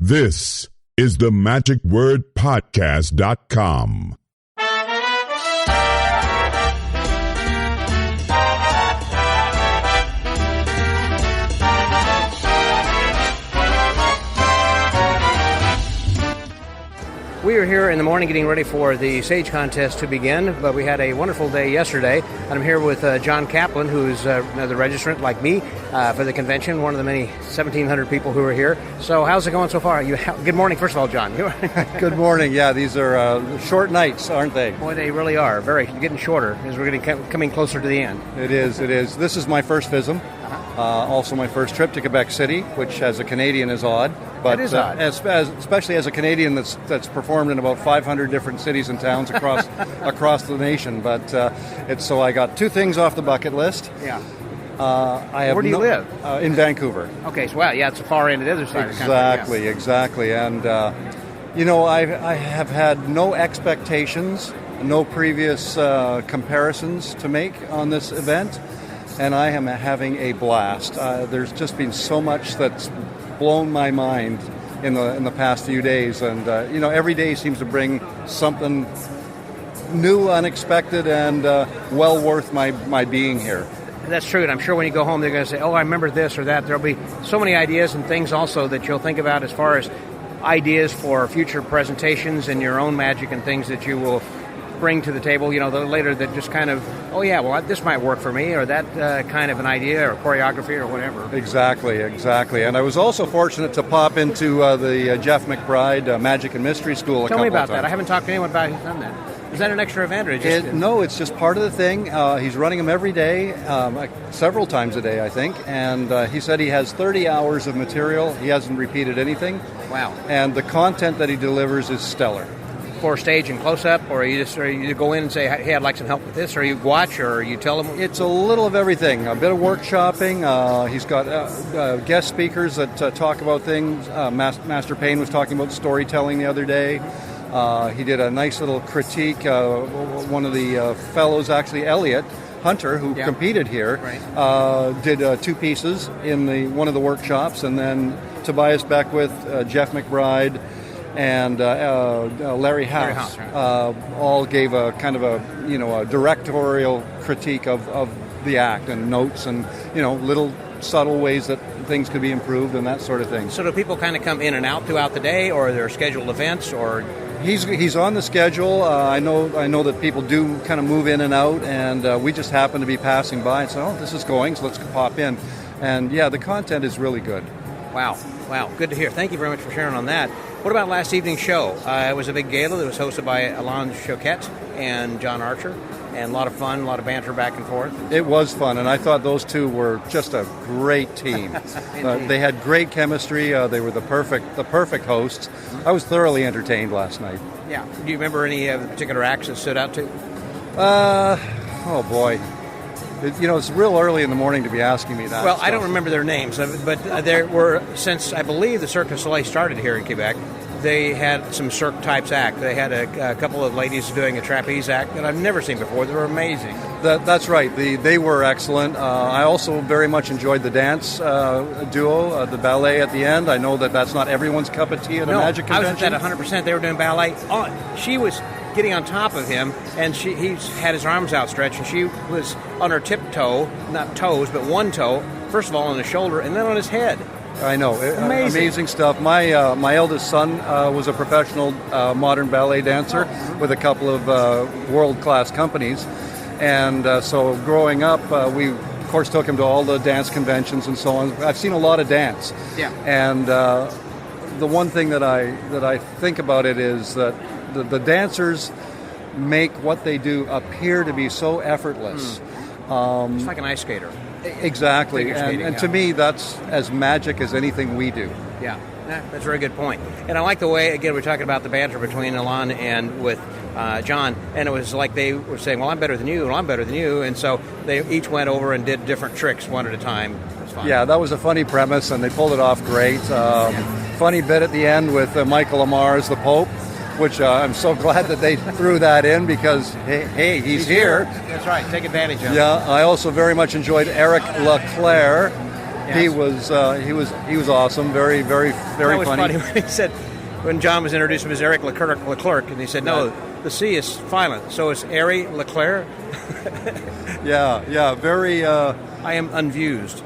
This is the magicwordpodcast.com. We are here in the morning getting ready for the Sage Contest to begin, but we had a wonderful day yesterday. And I'm here with John Kaplan, who's another registrant like me for the convention, one of the many 1,700 people who are here. So how's it going so far? Good morning, first of all, John. Good morning. Yeah, these are short nights, aren't they? Boy, they really are. Getting shorter as we're coming closer to the end. It is. This is my first FISM. Also my first trip to Quebec City, which as a Canadian is odd. But that is odd. Especially as a Canadian that's performed in about 500 different cities and towns across the nation. But so I got two things off the bucket list. Yeah. Where do you live? In Vancouver. Okay, so it's far into the other side of the country. Exactly. And, I have had no expectations, no previous comparisons to make on this event. And I am having a blast. There's just been so much that's blown my mind in the past few days, and every day seems to bring something new, unexpected, and well worth my being here. That's true, and I'm sure when you go home, they're going to say, "Oh, I remember this or that." There'll be so many ideas and things also that you'll think about as far as ideas for future presentations and your own magic and things that you will bring to the table, later that just kind of, this might work for me, or that kind of an idea or choreography or whatever. Exactly. And I was also fortunate to pop into the Jeff McBride Magic and Mystery School a couple of times. Tell me about that. I haven't talked to anyone about who's done that. Is that an extra event? Or No, it's just part of the thing. He's running them every day, several times a day, I think. And he said he has 30 hours of material. He hasn't repeated anything. Wow. And the content that he delivers is stellar. For stage and close-up, or you go in and say, hey, I'd like some help with this, or you watch, or you tell them? It's a little of everything. A bit of workshopping. He's got guest speakers that talk about things. Master Payne was talking about storytelling the other day. He did a nice little critique. One of the fellows, actually, Elliot Hunter, who competed here, did two pieces in one of the workshops, and then Tobias Beckwith, Jeff McBride, and Larry House, all gave a kind of a directorial critique of the act and notes and little subtle ways that things could be improved and that sort of thing. So do people kind of come in and out throughout the day, or are there scheduled events, or? He's on the schedule. I know that people do kind of move in and out, and we just happen to be passing by and say, "Oh, this is going, so let's pop in." And the content is really good. Wow, good to hear. Thank you very much for sharing on that. What about last evening's show? It was a big gala that was hosted by Alain Choquette and John Archer, and a lot of fun, a lot of banter back and forth. It was fun, and I thought those two were just a great team. They had great chemistry. They were the perfect hosts. I was thoroughly entertained last night. Yeah. Do you remember any particular acts that stood out to you? Oh boy. It's real early in the morning to be asking me that. Well, I don't remember their names, but there were, since I believe the Cirque du Soleil started here in Quebec, they had some Cirque types act. They had a couple of ladies doing a trapeze act that I've never seen before. They were amazing. That's right. They were excellent. I also very much enjoyed the dance duo, the ballet at the end. I know that's not everyone's cup of tea at a magic convention. I was at that 100%. They were doing ballet. She was getting on top of him, and he had his arms outstretched, and she was on her tiptoe, not toes, but one toe, first of all on his shoulder, and then on his head. I know. Amazing stuff. My eldest son was a professional modern ballet dancer with a couple of world-class companies. And so growing up, we, of course, took him to all the dance conventions and so on. I've seen a lot of dance. Yeah. And the one thing that I think about it is that the dancers make what they do appear to be so effortless. It's like an ice skater. Exactly, and to me, that's as magic as anything we do. Yeah, that's a very good point. And I like the way, again, we're talking about the banter between Alain and with John, and it was like they were saying, well, I'm better than you, and I'm better than you, and so they each went over and did different tricks one at a time. It was fun. Yeah, that was a funny premise, and they pulled it off great. Funny bit at the end with Michael Amar as the Pope, which I'm so glad that they threw that in because, hey, he's here. That's right. Take advantage of it. Yeah, I also very much enjoyed Eric Leclerc Yes. He was awesome. Very very very That was funny. when he said, when John was introduced him as Eric Leclerc, and he said, no, the C is silent, so it's Ari Leclerc. Yeah, very. I am unfused.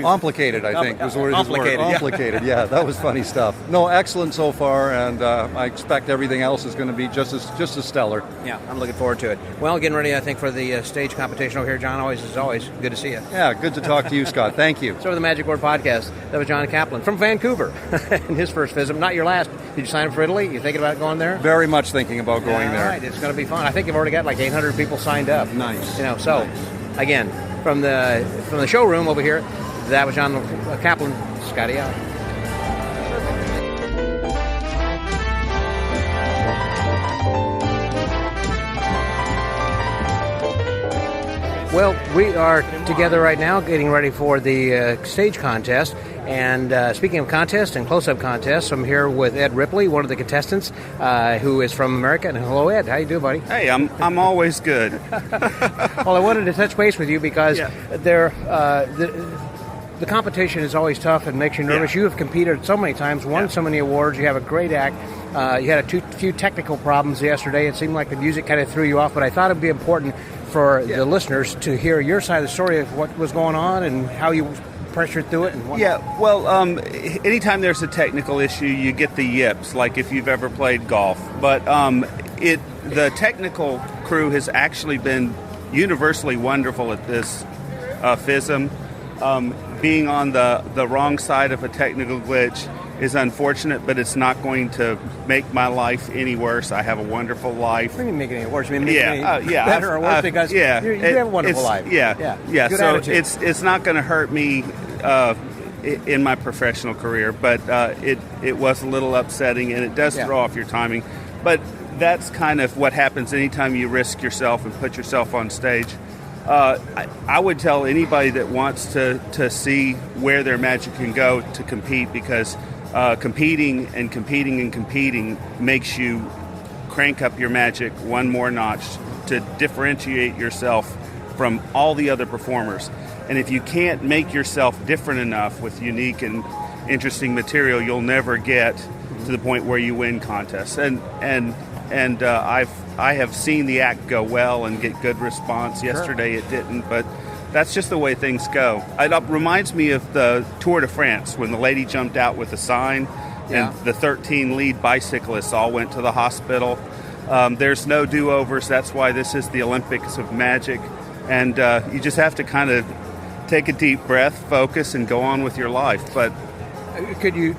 Complicated, I think, was what his word. Complicated, yeah, that was funny stuff. No, excellent so far, and I expect everything else is going to be just as stellar. Yeah, I'm looking forward to it. Well, getting ready, I think, for the stage competition over here. John, as always, good to see you. Yeah, good to talk to you, Scott. Thank you. So, the Magic Word Podcast. That was John Kaplan from Vancouver in his first FISM. Not your last. Did you sign up for Italy? You thinking about going there? Very much thinking about going there. All right, it's going to be fun. I think you've already got like 800 people signed up. Nice. Again, from the showroom over here, that was John Kaplan. Scotty out. Well, we are together right now getting ready for the stage contest. And speaking of contests and close-up contests, I'm here with Ed Ripley, one of the contestants, who is from America. And hello, Ed. How you doing, buddy? Hey, I'm always good. Well, I wanted to touch base with you because the competition is always tough and makes you nervous. You have competed so many times, won so many awards. You have a great act. You had a few technical problems yesterday. It seemed like the music kind of threw you off, but I thought it would be important for the listeners to hear your side of the story of what was going on and how you pressured through it. And Anytime there's a technical issue, you get the yips, like if you've ever played golf. But the technical crew has actually been universally wonderful at this FISM. Being on the wrong side of a technical glitch is unfortunate, but it's not going to make my life any worse. I have a wonderful life. What do you mean make it any worse? I mean, better or worse because you have a wonderful life. Yeah. Good So attitude. it's not going to hurt me in my professional career, but it was a little upsetting, and it does throw off your timing. But that's kind of what happens anytime you risk yourself and put yourself on stage. I would tell anybody that wants to see where their magic can go to compete, because competing makes you crank up your magic one more notch to differentiate yourself from all the other performers. And if you can't make yourself different enough with unique and interesting material, you'll never get to the point where you win contests. And I have seen the act go well and get good response. Yesterday it didn't, but that's just the way things go. It reminds me of the Tour de France when the lady jumped out with a sign and the 13 lead bicyclists all went to the hospital. There's no do-overs. That's why this is the Olympics of magic. And you just have to kind of take a deep breath, focus, and go on with your life. But could you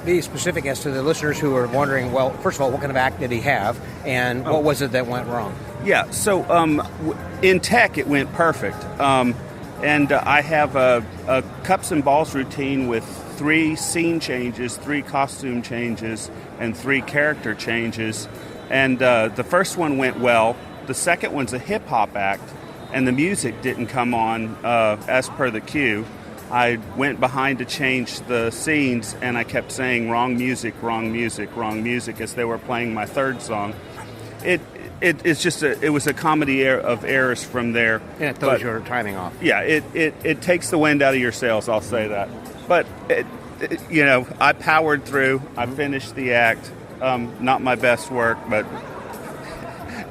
be specific as to the listeners who are wondering, well, first of all, what kind of act did he have, and what was it that went wrong? Yeah, so in tech, it went perfect. And I have a cups and balls routine with 3 scene changes, 3 costume changes, and 3 character changes. And the first one went well. The second one's a hip-hop act, and the music didn't come on as per the cue. I went behind to change the scenes, and I kept saying wrong music, wrong music, wrong music as they were playing my third song. It was a comedy of errors from there. And it throws your timing off. Yeah, it takes the wind out of your sails, I'll say that. But, I powered through. I finished the act. Not my best work, but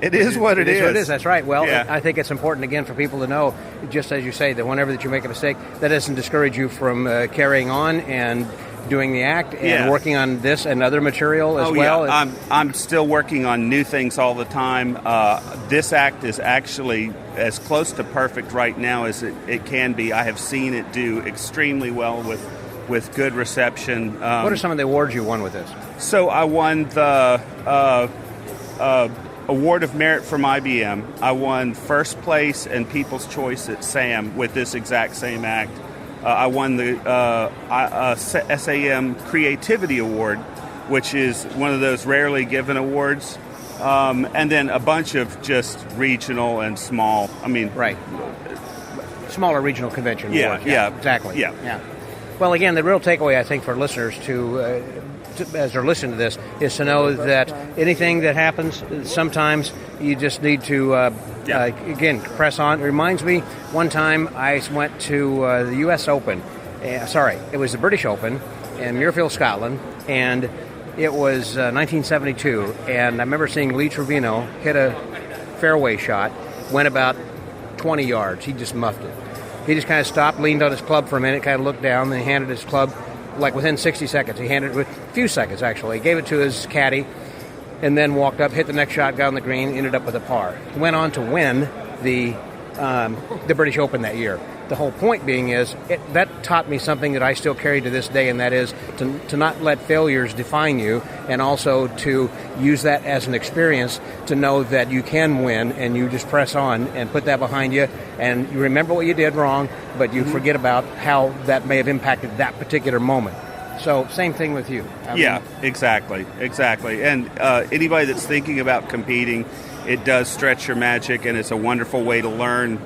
it is what it is. What it is, that's right. Well, I think it's important, again, for people to know, just as you say, that whenever that you make a mistake, that doesn't discourage you from carrying on and doing the act and working on this and other material as well. Yeah. I'm still working on new things all the time. This act is actually as close to perfect right now as it can be. I have seen it do extremely well with good reception. What are some of the awards you won with this? So I won the Award of Merit from IBM. I won first place and People's Choice at SAM with this exact same act. I won the SAM Creativity Award, which is one of those rarely given awards. And then a bunch of just regional and small. Right. Smaller regional convention awards. Yeah, exactly. Yeah. Well, again, the real takeaway, I think, for listeners to as they're listening to this, is to know that anything that happens, sometimes you just need to, again, press on. It reminds me, one time I went to the U.S. Open. It was the British Open in Muirfield, Scotland, and it was 1972. And I remember seeing Lee Trevino hit a fairway shot, went about 20 yards. He just muffed it. He just kind of stopped, leaned on his club for a minute, kind of looked down, then he handed his club, like within 60 seconds. He handed it, with a few seconds actually. He gave it to his caddy, and then walked up, hit the next shot, got on the green, ended up with a par. He went on to win the British Open that year. The whole point being is that taught me something that I still carry to this day, and that is to not let failures define you, and also to use that as an experience to know that you can win, and you just press on and put that behind you, and you remember what you did wrong, but you forget about how that may have impacted that particular moment. So same thing with you. Exactly. And anybody that's thinking about competing, it does stretch your magic, and it's a wonderful way to learn,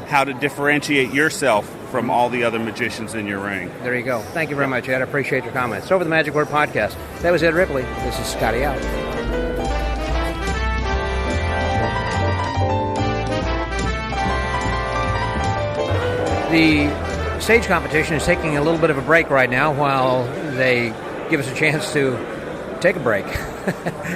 how to differentiate yourself from all the other magicians in your ring. There you go. Thank you very much, Ed. I appreciate your comments. Over the Magic Word Podcast. That was Ed Ripley. This is Scotty out. The stage competition is taking a little bit of a break right now while they give us a chance to take a break.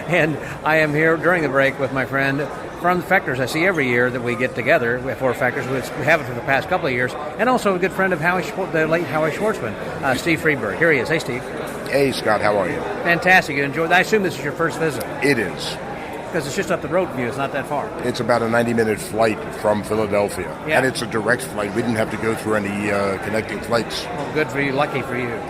And I am here during the break with my friend from the Fectors. I see every year that we get together for Fectors. We have it for the past couple of years. And also a good friend of the late Howie Schwartzman, Steve Friedberg. Here he is. Hey, Steve. Hey, Scott. How are you? Fantastic. You enjoyed. I assume this is your first visit. It is. Because it's just up the road from you. It's not that far. It's about a 90-minute flight from Philadelphia. Yeah. And it's a direct flight. We didn't have to go through any connecting flights. Well, good for you. Lucky for you.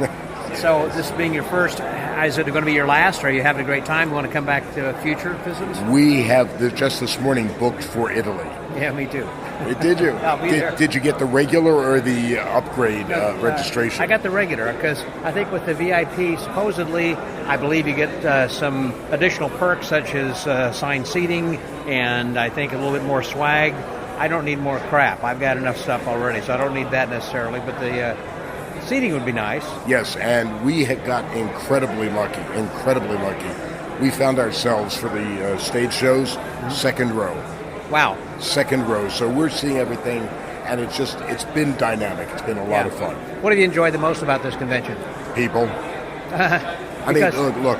So this being your first, is it going to be your last? Or are you having a great time? You want to come back to future visits? We have just this morning booked for Italy. Yeah, me too. Did you? I'll be there. Did you get the regular or the upgrade registration? I got the regular because I think with the VIP, supposedly, I believe you get some additional perks such as assigned seating and I think a little bit more swag. I don't need more crap. I've got enough stuff already, so I don't need that necessarily. But the seating would be nice. Yes, and we had got incredibly lucky. We found ourselves for the stage shows, second row. Wow. Second row. So we're seeing everything, and it's been dynamic. It's been a lot of fun. What have you enjoyed the most about this convention? People. I mean, look,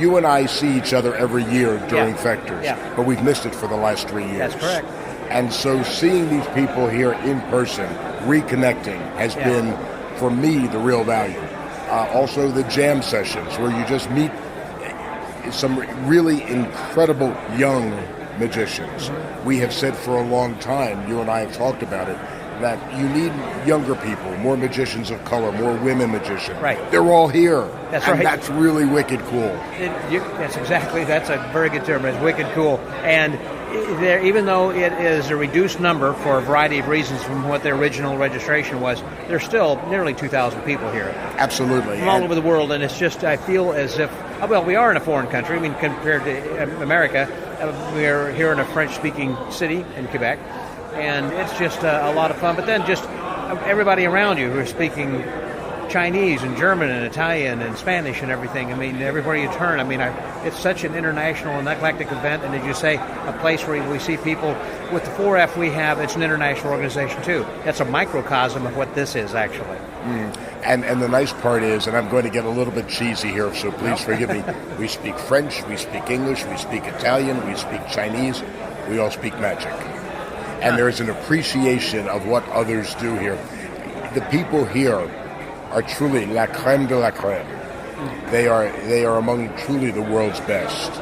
you and I see each other every year during Fectors, but we've missed it for the last 3 years. That's correct. And so seeing these people here in person, reconnecting, has been, for me, the real value. Also the jam sessions, where you just meet some really incredible young magicians. We have said for a long time, you and I have talked about it, that you need younger people, more magicians of color, more women magicians. Right. They're all here. That's and right. That's really wicked cool. That's a very good term. It's wicked cool. And even though it is a reduced number for a variety of reasons from what their original registration was, there's still nearly 2,000 people here. Absolutely. From all over the world, and it's just, I feel as if, we are in a foreign country. I mean, compared to America, we're here in a French-speaking city in Quebec, and it's just a lot of fun. But then just everybody around you who are speaking Chinese and German and Italian and Spanish and everything. I mean, everywhere you turn. I mean, it's such an international and eclectic event. And as you say, a place where we see people with the 4F we have. It's an international organization too. That's a microcosm of what this is actually. And the nice part is, and I'm going to get a little bit cheesy here, so please forgive me. We speak French, we speak English, we speak Italian, we speak Chinese. We all speak magic, and there is an appreciation of what others do here. The people here are truly la crème de la crème. They are among truly the world's best.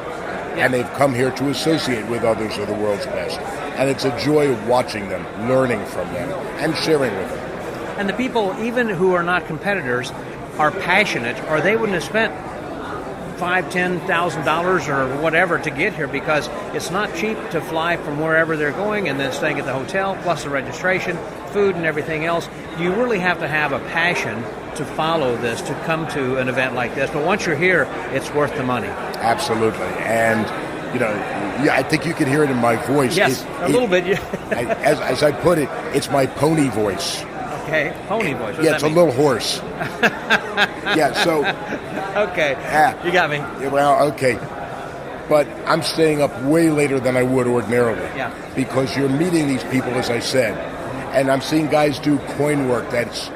And they've come here to associate with others of the world's best. And it's a joy watching them, learning from them, and sharing with them. And the people, even who are not competitors, are passionate, or they wouldn't have spent $5,000-$10,000 or whatever to get here, because it's not cheap to fly from wherever they're going and then staying at the hotel, plus the registration, food and everything else. You really have to have a passion to follow this, to come to an event like this. But once you're here, it's worth the money. Absolutely. And, I think you can hear it in my voice. Yes, a little bit. As I put it, it's my pony voice. Okay, pony voice. What Yeah, does it's that a mean? little hoarse. Yeah, so... Okay, you got me. Well, okay. But I'm staying up way later than I would ordinarily. Yeah. Because you're meeting these people, as I said. And I'm seeing guys do coin work that's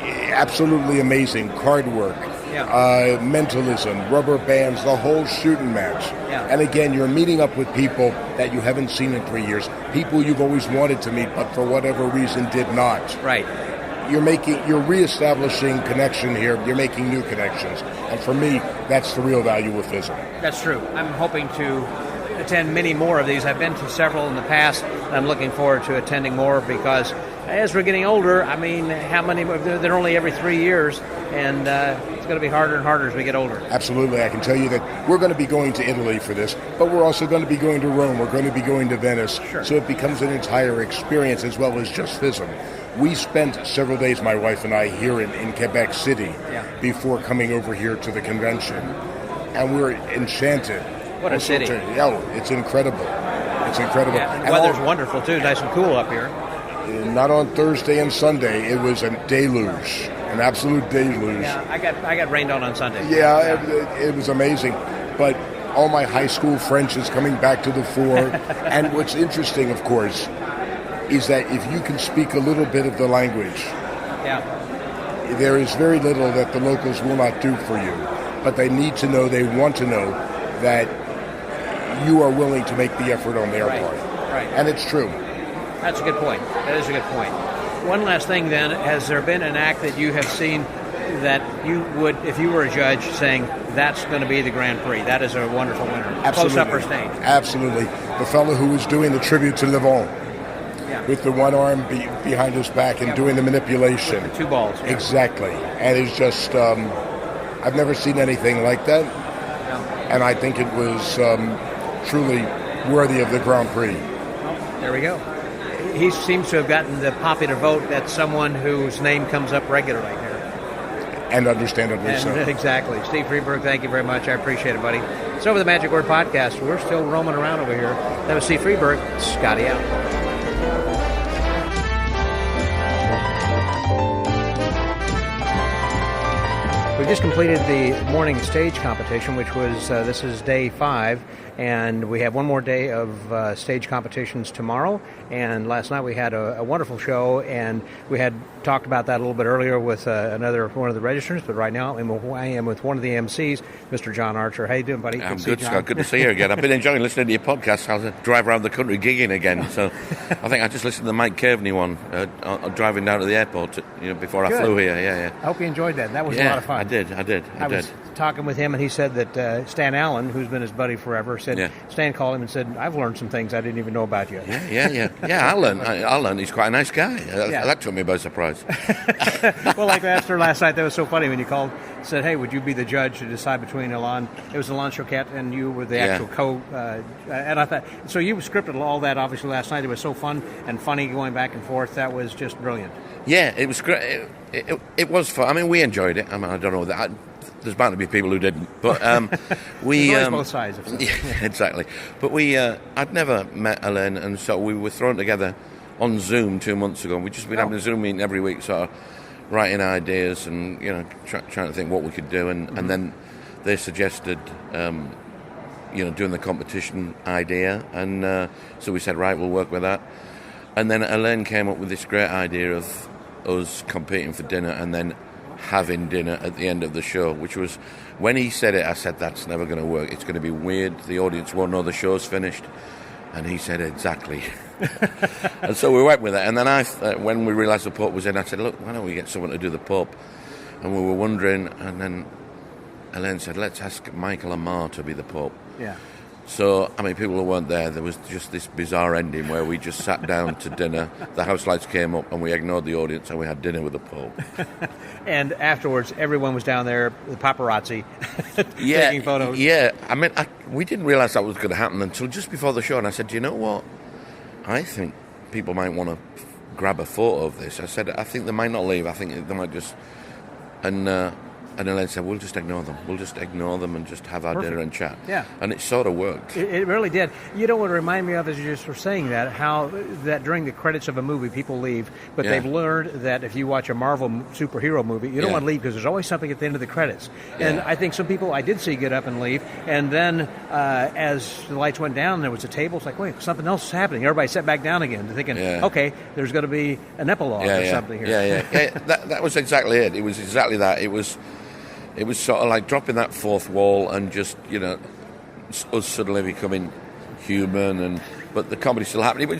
absolutely amazing. Card work. Yeah. Mentalism, rubber bands, the whole shooting match. Yeah. And again, you're meeting up with people that you haven't seen in 3 years, people you've always wanted to meet, but for whatever reason did not. Right. You're reestablishing connection here. You're making new connections. And for me, that's the real value of FISM. That's true. I'm hoping to attend many more of these. I've been to several in the past, and I'm looking forward to attending more because as we're getting older, I mean, how many? They're only every 3 years, and it's going to be harder and harder as we get older. Absolutely. I can tell you that we're going to be going to Italy for this, but we're also going to be going to Rome. We're going to be going to Venice. Sure. So it becomes an entire experience as well as just FISM. We spent several days, my wife and I, here in Quebec City before coming over here to the convention, and we're enchanted. What a city. Yeah, it's incredible. It's incredible. Yeah, and the weather's wonderful, too. Nice and cool up here. Not on Thursday and Sunday. It was a deluge, an absolute deluge. Yeah, I got rained on Sunday. Yeah, it was amazing. But all my high school French is coming back to the fore. And what's interesting, of course, is that if you can speak a little bit of the language, there is very little that the locals will not do for you. But they need to know, they want to know that you are willing to make the effort on their part. Right. And it's true. That's a good point. That is a good point. One last thing then, has there been an act that you have seen that you would, if you were a judge, saying that's going to be the Grand Prix, that is a wonderful winner? Absolutely. Close up or stage? Absolutely. The fellow who was doing the tribute to Levon with the one arm behind his back and doing the manipulation. With the two balls. Yeah. Exactly. And it's just, I've never seen anything like that. Yeah. And I think it was truly worthy of the Grand Prix. Well, there we go. He seems to have gotten the popular vote. That's someone whose name comes up regularly here. And understandably so. Exactly. Steve Friedberg, thank you very much. I appreciate it, buddy. It's over the Magic Word Podcast. We're still roaming around over here. That was Steve Friedberg. Scotty out. We've just completed the morning stage competition, which was, this is day 5, and we have one more day of stage competitions tomorrow. And last night we had a wonderful show, and we had talked about that a little bit earlier with another one of the registrants, but right now I am with one of the MCs, Mr. John Archer. How you doing, buddy? I'm good, Scott. Good to see you again. I've been enjoying listening to your podcast. I was drive around the country gigging again, so I think I just listened to the Mike Caveney one driving down to the airport before I flew here. Yeah. I hope you enjoyed that. That was a lot of fun. I did. I was talking with him, and he said that Stan Allen, who's been his buddy forever, said Stan called him and said, "I've learned some things I didn't even know about you." Yeah. I learned he's quite a nice guy. That took me by surprise. Well, like I asked her last night, that was so funny when you called, said, "Hey, would you be the judge to decide between Alain?" It was Alain Choquette, and you were the actual and I thought, so you scripted all that obviously last night. It was so fun and funny going back and forth. That was just brilliant. Yeah, it was great. It was fun. I mean, we enjoyed it. I mean, I don't know that. There's bound to be people who didn't, but we There's always both sides of stuff. Yeah, exactly. But I'd never met Alain, and so we were thrown together on Zoom 2 months ago. And we've just been having a Zoom meeting every week, sort of writing ideas and trying to think what we could do, and then they suggested doing the competition idea, and so we said, right, we'll work with that. And then Alain came up with this great idea of us competing for dinner and then having dinner at the end of the show, which was, when he said it, I said, that's never going to work. It's going to be weird. The audience won't know the show's finished. And he said, exactly. And so we went with it. And then when we realised the Pope was in, I said, look, why don't we get someone to do the Pope? And we were wondering, and then Alain said, let's ask Michael Amar to be the Pope. Yeah. So, I mean, people who weren't there was just this bizarre ending where we just sat down to dinner, the house lights came up, and we ignored the audience, and we had dinner with the Pope. And afterwards, everyone was down there, the paparazzi, taking photos. Yeah, I mean, we didn't realise that was going to happen until just before the show, and I said, do you know what? I think people might want to grab a photo of this. I said, I think they might not leave. I think they might just... And And Elaine said, we'll just ignore them. We'll just ignore them and just have our dinner and chat. Yeah. And it sort of worked. It really did. You know what it reminded me of, as you just were saying that, how that during the credits of a movie, people leave, but they've learned that if you watch a Marvel superhero movie, you don't want to leave because there's always something at the end of the credits. And I think some people I did see get up and leave, and then as the lights went down, there was a table. It's like, wait, something else is happening. Everybody sat back down again, thinking, okay, there's going to be an epilogue or something here. Yeah. That was exactly it. It was exactly that. It was sort of like dropping that fourth wall and just, us suddenly becoming human, but the comedy still happening.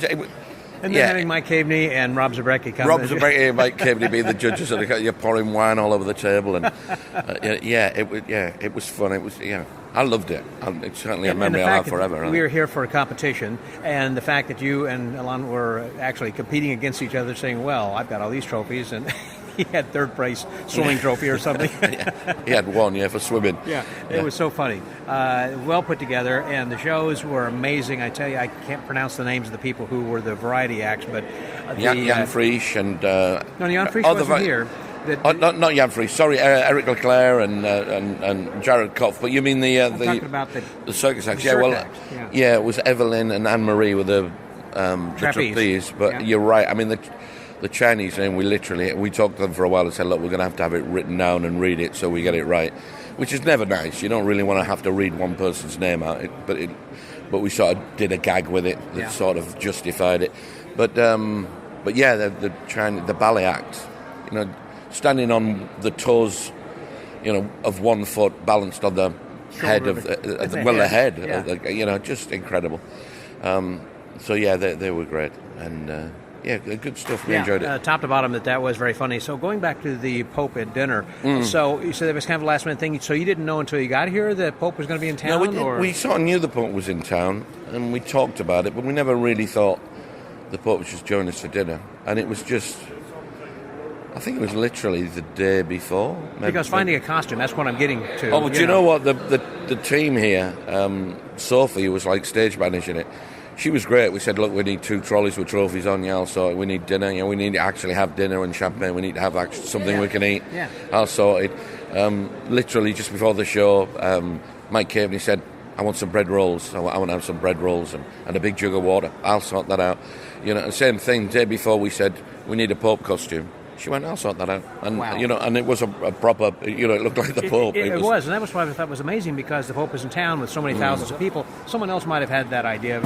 And then having Mike Caveney and Rob Zabrecki come in. Zabrecki and Mike Caveney being the judges, and you're pouring wine all over the table, and it was fun. It was, I loved it. It's certainly a memory I'll have forever. We were here for a competition, and the fact that you and Alon were actually competing against each other, saying, well, I've got all these trophies, and he had third place swimming trophy or something. He had one, for swimming. It was so funny. Well put together, and the shows were amazing. I tell you, I can't pronounce the names of the people who were the variety acts, but Jan Frisch and no, Jan Frisch wasn't here. Not Jan Frisch. Sorry, Eric Leclerc and Jared Kopf. But you mean I'm talking about the circus acts? Act. It was Evelyn and Anne Marie with the trapeze. But you're right. I mean the Chinese name, we talked to them for a while and said, look, we're going to have it written down and read it so we get it right, which is never nice. You don't really want to have to read one person's name out, but we sort of did a gag with it that sort of justified it. But the ballet act, standing on the toes, of one foot balanced on the head of the head, just incredible. They were great, and good stuff. We enjoyed it. Top to bottom, that was very funny. So going back to the Pope at dinner, so you said it was kind of a last minute thing. So you didn't know until you got here that Pope was going to be in town? No, we sort of knew the Pope was in town, and we talked about it, but we never really thought the Pope was just joining us for dinner. And it was just, I think it was literally the day before. Because finding a costume, that's what I'm getting to. Oh, do you know what? The team here, Sophie, was like stage managing it. She was great. We said, look, we need 2 trolleys with trophies on. I'll sort it. We need dinner. We need to actually have dinner and champagne. We need to have something we can eat. I'll sort it. Literally just before the show, Mike Caveney said, I want some bread rolls. I want to have some bread rolls and a big jug of water. I'll sort that out. And same thing, day before we said, we need a Pope costume. She went, I'll sort that out. And, and it was a proper, it looked like the Pope. It was, and that was what I thought was amazing, because the Pope is in town with so many thousands of people. Someone else might have had that idea of,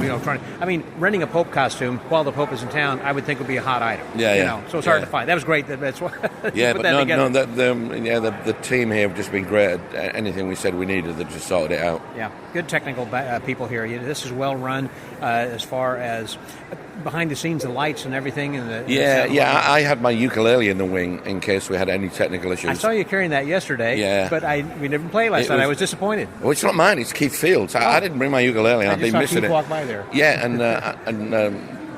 renting a Pope costume while the Pope is in town, I would think would be a hot item. So it's hard to find. That was great. That's what. But the team here have just been great at anything we said we needed. They just sorted it out. Yeah, good technical people here. This is well run as far as behind the scenes, the lights and everything. I had my ukulele in the wing in case we had any technical issues. I saw you carrying that yesterday, but we didn't play last night. I was disappointed. Well, it's not mine. It's Keith Field's. I didn't bring my ukulele. I've been missing Keith it. Walk by there. Yeah, and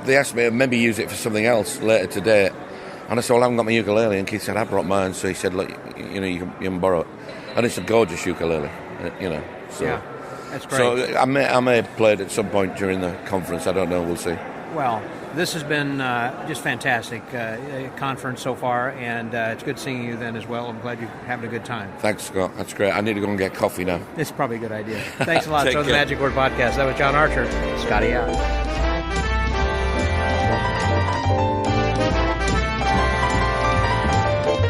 they asked me to maybe use it for something else later today. And I said, well, I haven't got my ukulele. And Keith said, I brought mine. So he said, look, you can borrow it. And it's a gorgeous ukulele, So, yeah, that's great. So I may play it at some point during the conference. I don't know. We'll see. Well, this has been just fantastic conference so far, and it's good seeing you then as well. I'm glad you're having a good time. Thanks, Scott. That's great. I need to go and get coffee now. It's probably a good idea. Thanks a lot. So the Magic Word Podcast. That was John Archer. Scotty out.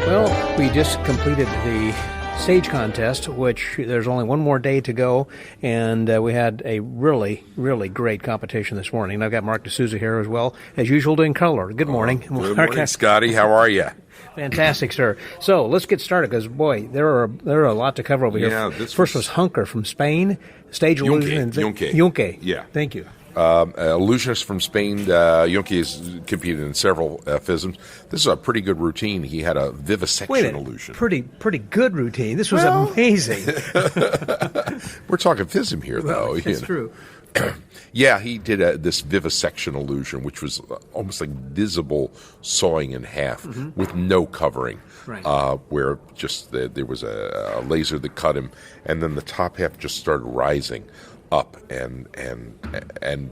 Well, we just completed the stage contest, which there's only one more day to go, and we had a really, really great competition this morning. And I've got Marc DeSouza here as well, as usual, doing color. Good morning. Good morning, Scotty. How are you? Fantastic, sir. So let's get started, because, boy, there are a lot to cover over here. First was Hunker from Spain, Stage Illusion. Junque. Yeah. Thank you. Illusionist from Spain. Junque has competed in several FISMs. This is a pretty good routine. He had a vivisection illusion. Pretty good routine. This was amazing. We're talking FISM here, though. That's true. Yeah, he did this vivisection illusion, which was almost like visible sawing in half with no covering, where just there was a laser that cut him, and then the top half just started rising up, and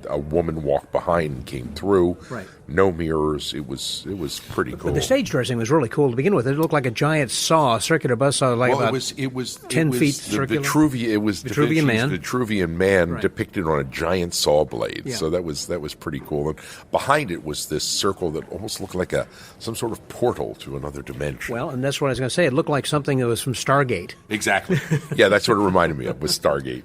a woman walked behind and came through. Right. No mirrors. It was pretty cool. But the stage dressing was really cool to begin with. It looked like a giant saw, circular buzz saw, like about it was 10 feet the circular. It was Vitruvian man. Vitruvian man Right. depicted on a giant saw blade. Yeah. So that was pretty cool. And behind it was this circle that almost looked like some sort of portal to another dimension. Well, and that's what I was going to say. It looked like something that was from Stargate. Exactly. Yeah, that's what it reminded me of, was Stargate.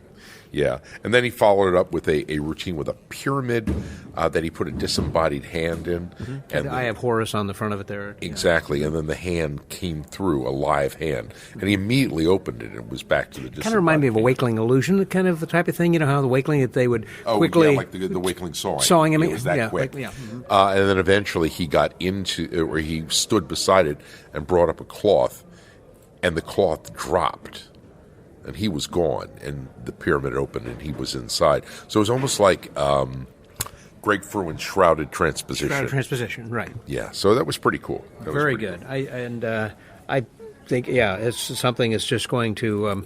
Yeah. And then he followed it up with a routine with a pyramid that he put a disembodied hand in. Mm-hmm. And the Eye of Horus on the front of it there. Exactly. And then the hand came through, a live hand. And he immediately opened it and it was back to the disembodied Kind of reminded me of a hand. Wakeling illusion, kind of the type of thing. You know how the Wakeling, that they would quickly... yeah, like the Wakeling sawing. Sawing him. It was that quick. Yeah. Mm-hmm. And then eventually he got or he stood beside it and brought up a cloth, and the cloth dropped. And he was gone, and the pyramid opened, and he was inside. So it was almost like Greg Fruin's Shrouded Transposition. Shrouded Transposition, right. Yeah, so that was pretty cool. That was Very pretty good. cool. I think, it's something that's just going to...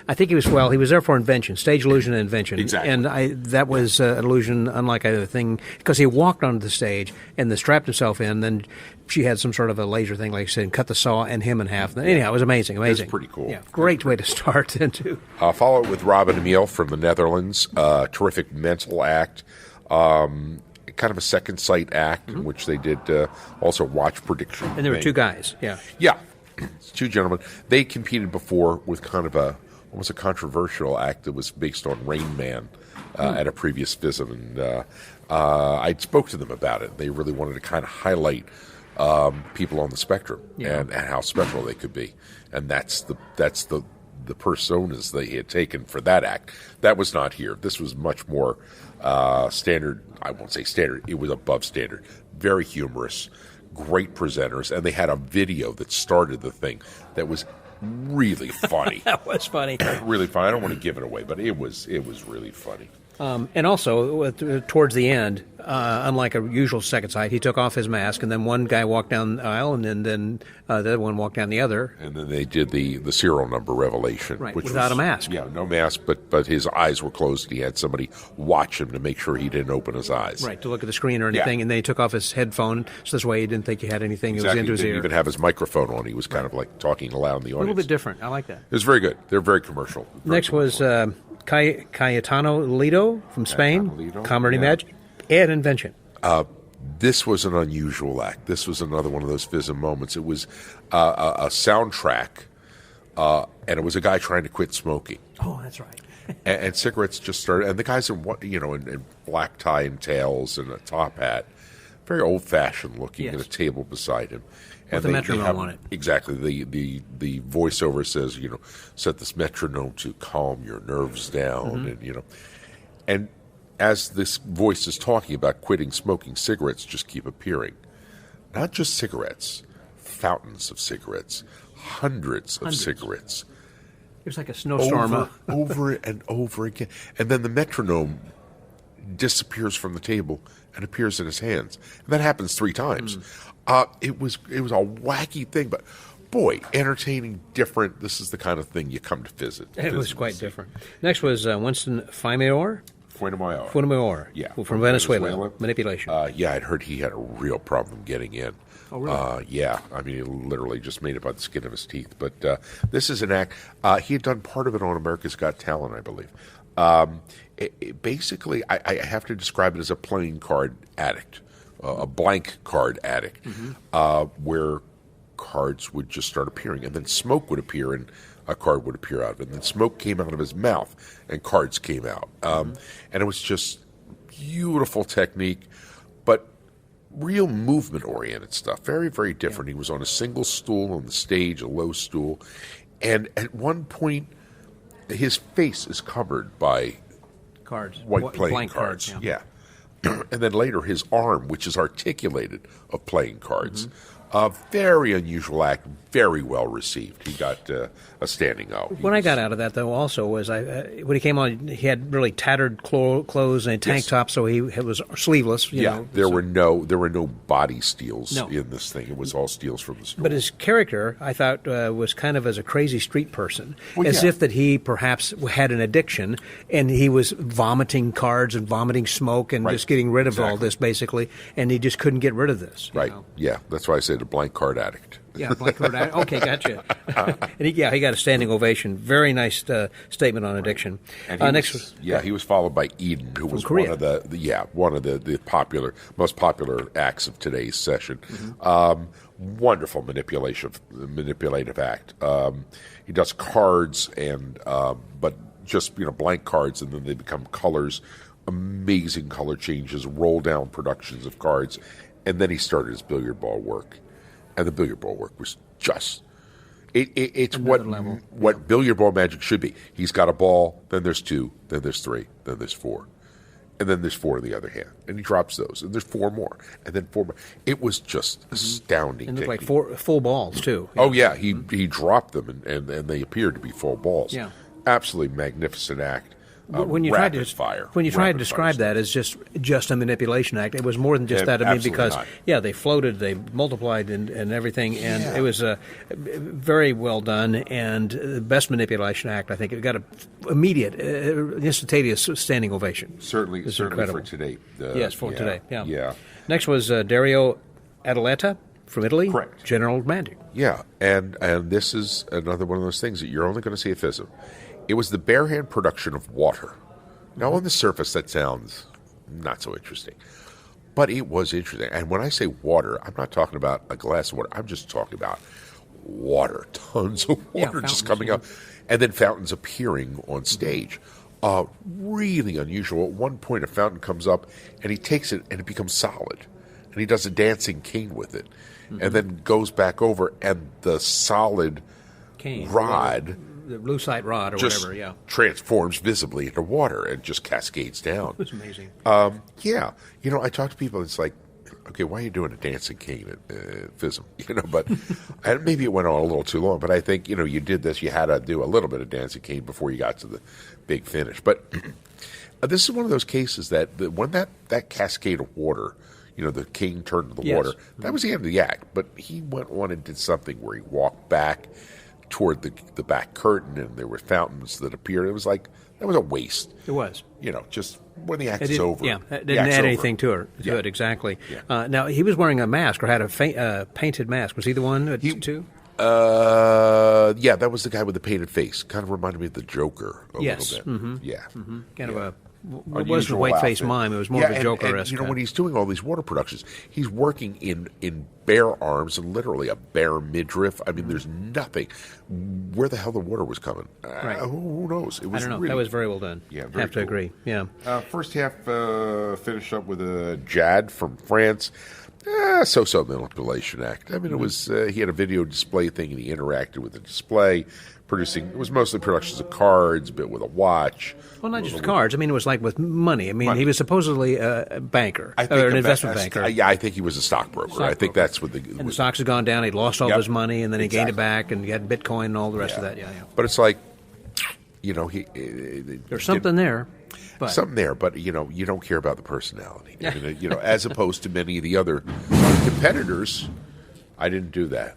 I think he was there for invention, stage illusion and invention. Exactly. And that was an illusion unlike other thing, because he walked onto the stage and then strapped himself in, then she had some sort of a laser thing, like I said, and cut the saw and him in half. Anyhow, it was amazing. It was pretty cool. Yeah, great way to start into. Follow it with Robin Emile from the Netherlands. Terrific mental act. Kind of a second sight act in which they did also watch prediction. And there were two guys, yeah. Yeah, it's two gentlemen. They competed before with kind of almost a controversial act that was based on Rain Man at a previous FISM, and I spoke to them about it. They really wanted to kind of highlight people on the spectrum and how special they could be, and that's the personas they had taken for that act. That was not here. This was much more standard. I won't say standard. It was above standard. Very humorous, great presenters, and they had a video that started the thing that was really funny. That was funny. Really funny. I don't want to give it away, but it was really funny. And also, towards the end, unlike a usual second sight, he took off his mask, and then one guy walked down the aisle, and then the other one walked down the other. And then they did the serial number revelation. Right, which without was, a mask. Yeah, no mask, but his eyes were closed. He had somebody watch him to make sure he didn't open his eyes. Right, to look at the screen or anything, and then he took off his headphone, so this way he didn't think he had anything that was into his He didn't ear. even have his microphone on. He was kind of like talking aloud in the audience. A little bit different. I like that. It was very good. They're very commercial. Next was Cayetano Lido from Spain, Lido, Comedy yeah. Magic, and Invention. This was an unusual act. This was another one of those FISM moments. It was a soundtrack, and it was a guy trying to quit smoking. Oh, that's right. and cigarettes just started. And the guys in black tie and tails and a top hat, very old-fashioned looking, Yes. at a table beside him. With a metronome on it. Exactly. The voiceover says, set this metronome to calm your nerves down, and and as this voice is talking about quitting smoking, cigarettes just keep appearing. Not just cigarettes, fountains of cigarettes, hundreds of cigarettes. It was like a snowstorm. Over and over again. And then the metronome disappears from the table and appears in his hands. And that happens 3 times. It was a wacky thing, but boy, entertaining, different. This is the kind of thing you come to visit. It was quite different. Next was Winston Fuenmayor. Fuenmayor. Yeah. From Venezuela. Manipulation. Yeah, I'd heard he had a real problem getting in. Oh, really? Yeah. I mean, he literally just made it by the skin of his teeth. But this is an act. He had done part of it on America's Got Talent, I believe. Basically, I have to describe it as a playing card addict, a blank card addict, where cards would just start appearing, and then smoke would appear, and a card would appear out of it. And then smoke came out of his mouth, and cards came out. And it was just beautiful technique, but real movement-oriented stuff. Very, very different. He was on a single stool on the stage, a low stool, and at one point, his face is covered by cards. white playing blank cards. Yeah. And then later, his arm, which is articulated, of playing cards. A very unusual act, very well received. He got a standing O. What I got out of that, though, also was when he came on, he had really tattered clothes and a tank top, so he was sleeveless. You know, there were no body steals in this thing. It was all steals from the store. But his character, I thought, was kind of as a crazy street person, as if that he perhaps had an addiction, and he was vomiting cards and vomiting smoke and just getting rid of all this, basically, and he just couldn't get rid of this. Right, know? Yeah, that's why I said a blank card addict. Yeah, blank card addict. Okay, gotcha. And he got a standing ovation. Very nice statement on addiction. And he was followed by Eden, who was Korea. one of the most popular acts of today's session. Wonderful manipulative act. He does cards but just blank cards, and then they become colors. Amazing color changes, roll down productions of cards, and then he started his billiard ball work. And the billiard ball work was just it's what billiard ball magic should be. He's got a ball, then there's 2, then there's 3, then there's 4. And then there's 4 in the other hand. And he drops those. And there's 4 more. And then 4 more. It was just astounding. And looked like 4 full balls, too. Oh, yeah. He dropped them, and they appeared to be full balls. Yeah. Absolutely magnifient act. When you tried to describe that as just a manipulation act, it was more than just that. I mean, because they floated, they multiplied, and everything, and it was very well done and the best manipulation act. I think it got an immediate, instantaneous standing ovation. Certainly incredible. For today. Today. Yeah. Yeah. Next was Dario Adeletta from Italy. Correct. General Magic. Yeah, and this is another one of those things that you're only going to see at FISM. It was the bare hand production of water. Now, on the surface, that sounds not so interesting. But it was interesting. And when I say water, I'm not talking about a glass of water. I'm just talking about water. Tons of water just coming up. And then fountains appearing on stage. Really unusual. At one point, a fountain comes up, and he takes it, and it becomes solid. And he does a dancing cane with it. And then goes back over, and the solid rod... The lucite rod or just whatever, transforms visibly into water and just cascades down. It was amazing. I talk to people, it's like, okay, why are you doing a dancing cane at FISM? But and maybe it went on a little too long, but I think, you did this, you had to do a little bit of dancing cane before you got to the big finish. But this is one of those cases that when that cascade of water, the cane turned to the water, that was the end of the act. But he went on and did something where he walked back toward the back curtain, and there were fountains that appeared. It was like, that was a waste. It was. Just when the act is over. Yeah, it didn't add anything to it, exactly. Yeah. Now, he was wearing a mask, or had a painted mask. Was he the one, too? That was the guy with the painted face. Kind of reminded me of the Joker a little bit. Mm-hmm. Yeah. Mm-hmm. Kind of a... It wasn't a white-faced mime. It was more of a Joker-esque. And when he's doing all these water productions, he's working in bare arms and literally a bare midriff. I mean, there's nothing. Where the hell the water was coming? Right. Who knows? It was I don't know. Really, that was very well done. Yeah, very have to agree. Yeah. First half finished up with a Jad from France. So-so manipulation act. I mean, it was he had a video display thing, and he interacted with the display, producing. It was mostly productions of cards, but with a watch. Well, not just cards. I mean, it was like with money. I mean, he was supposedly a banker, or an investment banker. I think he was a stockbroker. I think that's what And the stocks had gone down. He lost all his money, and then he gained it back, and he had Bitcoin and all the rest of that. Yeah. But it's like, there's something there. But. Something there, but you don't care about the personality. I mean, as opposed to many of the other competitors, I didn't do that.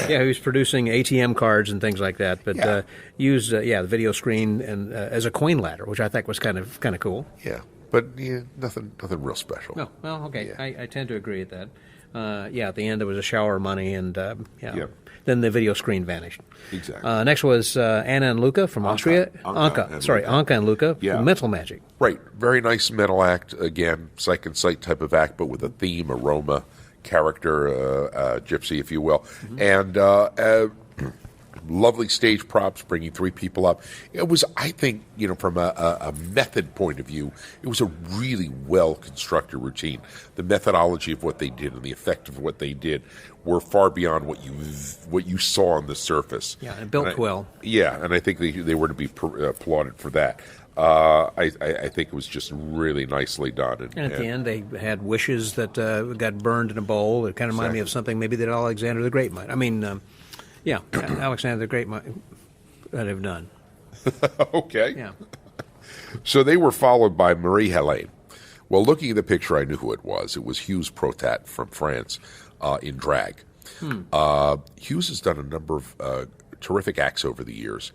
Yeah, he was producing ATM cards and things like that, but used the video screen and as a coin ladder, which I think was kind of cool. Yeah, but nothing real special. No, well, okay, I tend to agree with that. At the end there was a shower of money, and then the video screen vanished. Exactly. Next was Anna and Luca from Austria. Anka and Luca from Mental Magic. Right, very nice metal act, again, psych and sight type of act, but with a theme, aroma, character, gypsy, if you will. And lovely stage props, bringing 3 people up. It was, I think, from a method point of view, it was a really well-constructed routine. The methodology of what they did and the effect of what they did were far beyond what you saw on the surface. Yeah, and built well. Yeah, and I think they were to be applauded for that. I think it was just really nicely done. And at the end, they had wishes that got burned in a bowl. It kind of reminded me of something maybe that Alexander the Great might. I mean, Alexander the Great might have done. Okay. Yeah. So they were followed by Marie Helene. Well, looking at the picture, I knew who it was. It was Hughes Protat from France in drag. Hughes has done a number of terrific acts over the years.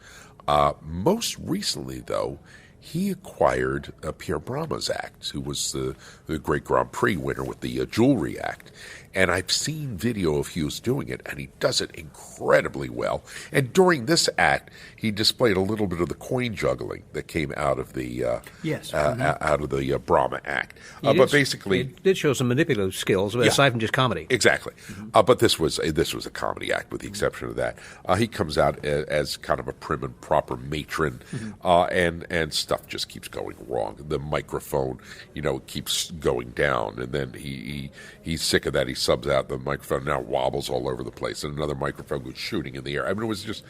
Most recently, though, he acquired Pierre Brama's act, who was the great Grand Prix winner with the jewelry act. And I've seen video of Hughes doing it, and he does it incredibly well. And during this act, he displayed a little bit of the coin juggling that came out of the out of the Brama act. But basically, it did show some manipulative skills aside from just comedy. Exactly. But this was a comedy act, with the exception of that. He comes out as kind of a prim and proper matron, and stuff just keeps going wrong. The microphone, keeps going down, and then he's sick of that. He subs out. The microphone now wobbles all over the place, and another microphone goes shooting in the air. I mean, it was just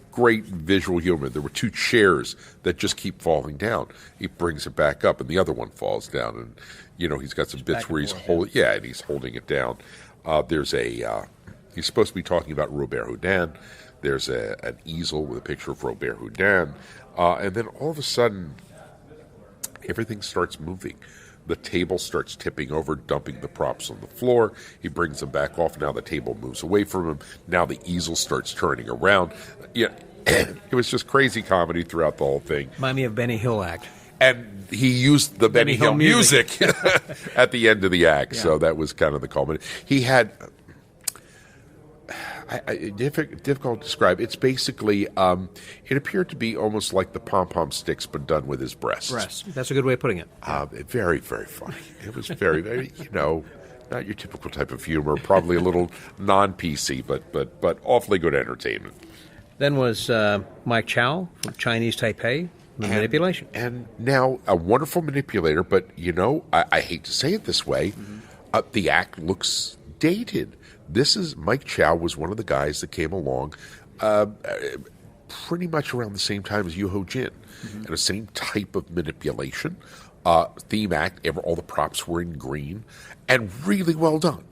great visual humor. There were two chairs that just keep falling down. He brings it back up, and the other one falls down, and he's got some bits where he's holding it down. He's supposed to be talking about Robert Houdin. There's an easel with a picture of Robert Houdin, and then all of a sudden, everything starts moving. The table starts tipping over, dumping the props on the floor. He brings them back off. Now the table moves away from him. Now the easel starts turning around. It was just crazy comedy throughout the whole thing. Remind me of Benny Hill act. And he used the Benny Hill music at the end of the act, so that was kind of the culmination. He had... difficult to describe. It's basically, it appeared to be almost like the pom-pom sticks, but done with his breasts. That's a good way of putting it. Very, very funny. It was very, very, not your typical type of humor, probably a little non-PC, but awfully good entertainment. Then was Mike Chow from Chinese Taipei, manipulation. And now a wonderful manipulator, but, I hate to say it this way, the act looks dated. Mike Chow was one of the guys that came along pretty much around the same time as Yu Ho Jin, and the same type of manipulation. Theme act, all the props were in green, and really well done.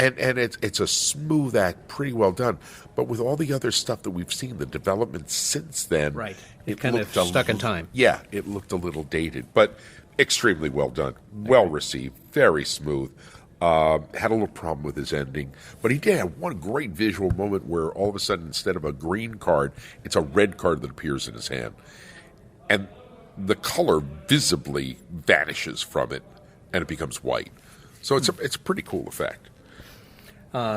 And it's a smooth act, pretty well done. But with all the other stuff that we've seen, the development since then, it kind of stuck in time. Yeah, it looked a little dated, but extremely well done, well received, very smooth. Had a little problem with his ending, but he did have one great visual moment where all of a sudden, instead of a green card, it's a red card that appears in his hand, and the color visibly vanishes from it, and it becomes white. So it's a pretty cool effect.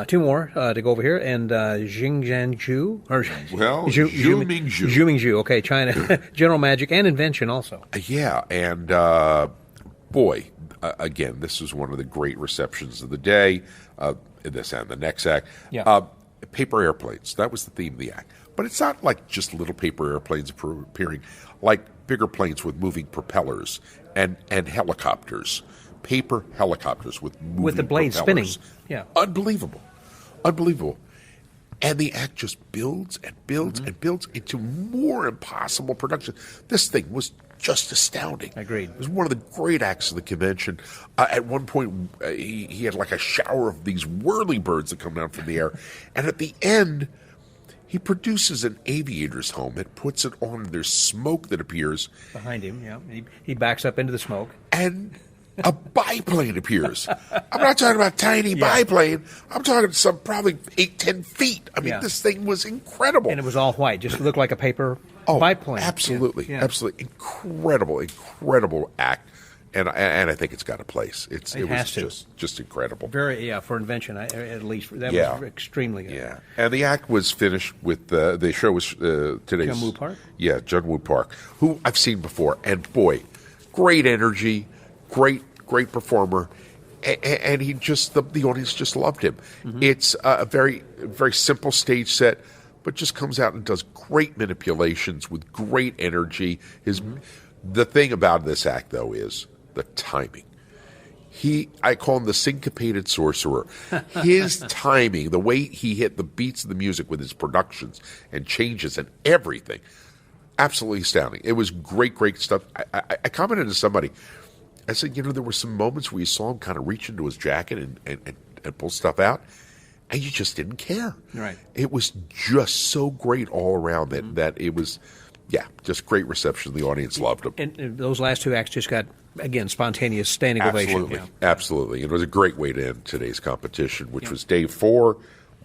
Two more to go over here, and Xing Zhanzhu, or Zhu Mingzhu. Zhu Mingzhu, okay, China, General Magic and Invention also. And boy. Again, this was one of the great receptions of the day, this and the next act. Paper airplanes, that was the theme of the act. But it's not like just little paper airplanes appearing, like bigger planes with moving propellers and helicopters. Paper helicopters with the blades propellers. Spinning. Yeah. Unbelievable. And the act just builds and builds and builds into more impossible production. This thing was just astounding. Agreed. It was one of the great acts of the convention. At one point, he had like a shower of these whirlybirds that come down from the air. And at the end, he produces an aviator's helmet, puts it on, and there's smoke that appears. Behind him, He backs up into the smoke. And a biplane appears. I'm not talking about a tiny biplane. I'm talking some probably 8-10 feet. I mean, this thing was incredible. And it was all white. Just looked like a paper biplane. Absolutely. Absolutely. Incredible act. And I think it's got a place. It was just incredible. Very, for Invention, at least. That was extremely good. Yeah. And the act was finished with, the show was today's... Jung Woo Park? Yeah, Jung Woo Park, who I've seen before. And boy, great energy, great performer. And he just, the audience just loved him. It's a very, very simple stage set, but just comes out and does great manipulations with great energy. The thing about this act, though, is the timing. I call him the syncopated sorcerer. His timing, the way he hit the beats of the music with his productions and changes and everything. absolutely astounding. It was great stuff. I commented to somebody. I said, there were some moments where you saw him kind of reach into his jacket and pull stuff out, and you just didn't care. Right. It was just so great all around that it was, just great reception. The audience loved him. And those last two acts just got, again, spontaneous standing ovation. Absolutely. It was a great way to end today's competition, which was day 4.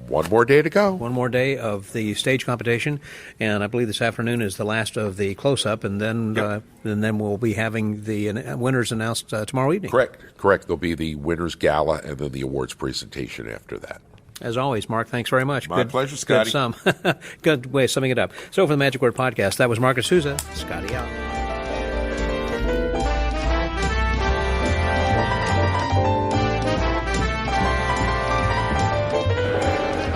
One more day to go. One more day of the stage competition, and I believe this afternoon is the last of the close-up, and then we'll be having the winners announced tomorrow evening. Correct. There'll be the winners gala and then the awards presentation after that. As always, Mark, thanks very much. My pleasure, Scotty. Good way of summing it up. So for the Magic Word Podcast, that was Marc DeSouza. Scotty out.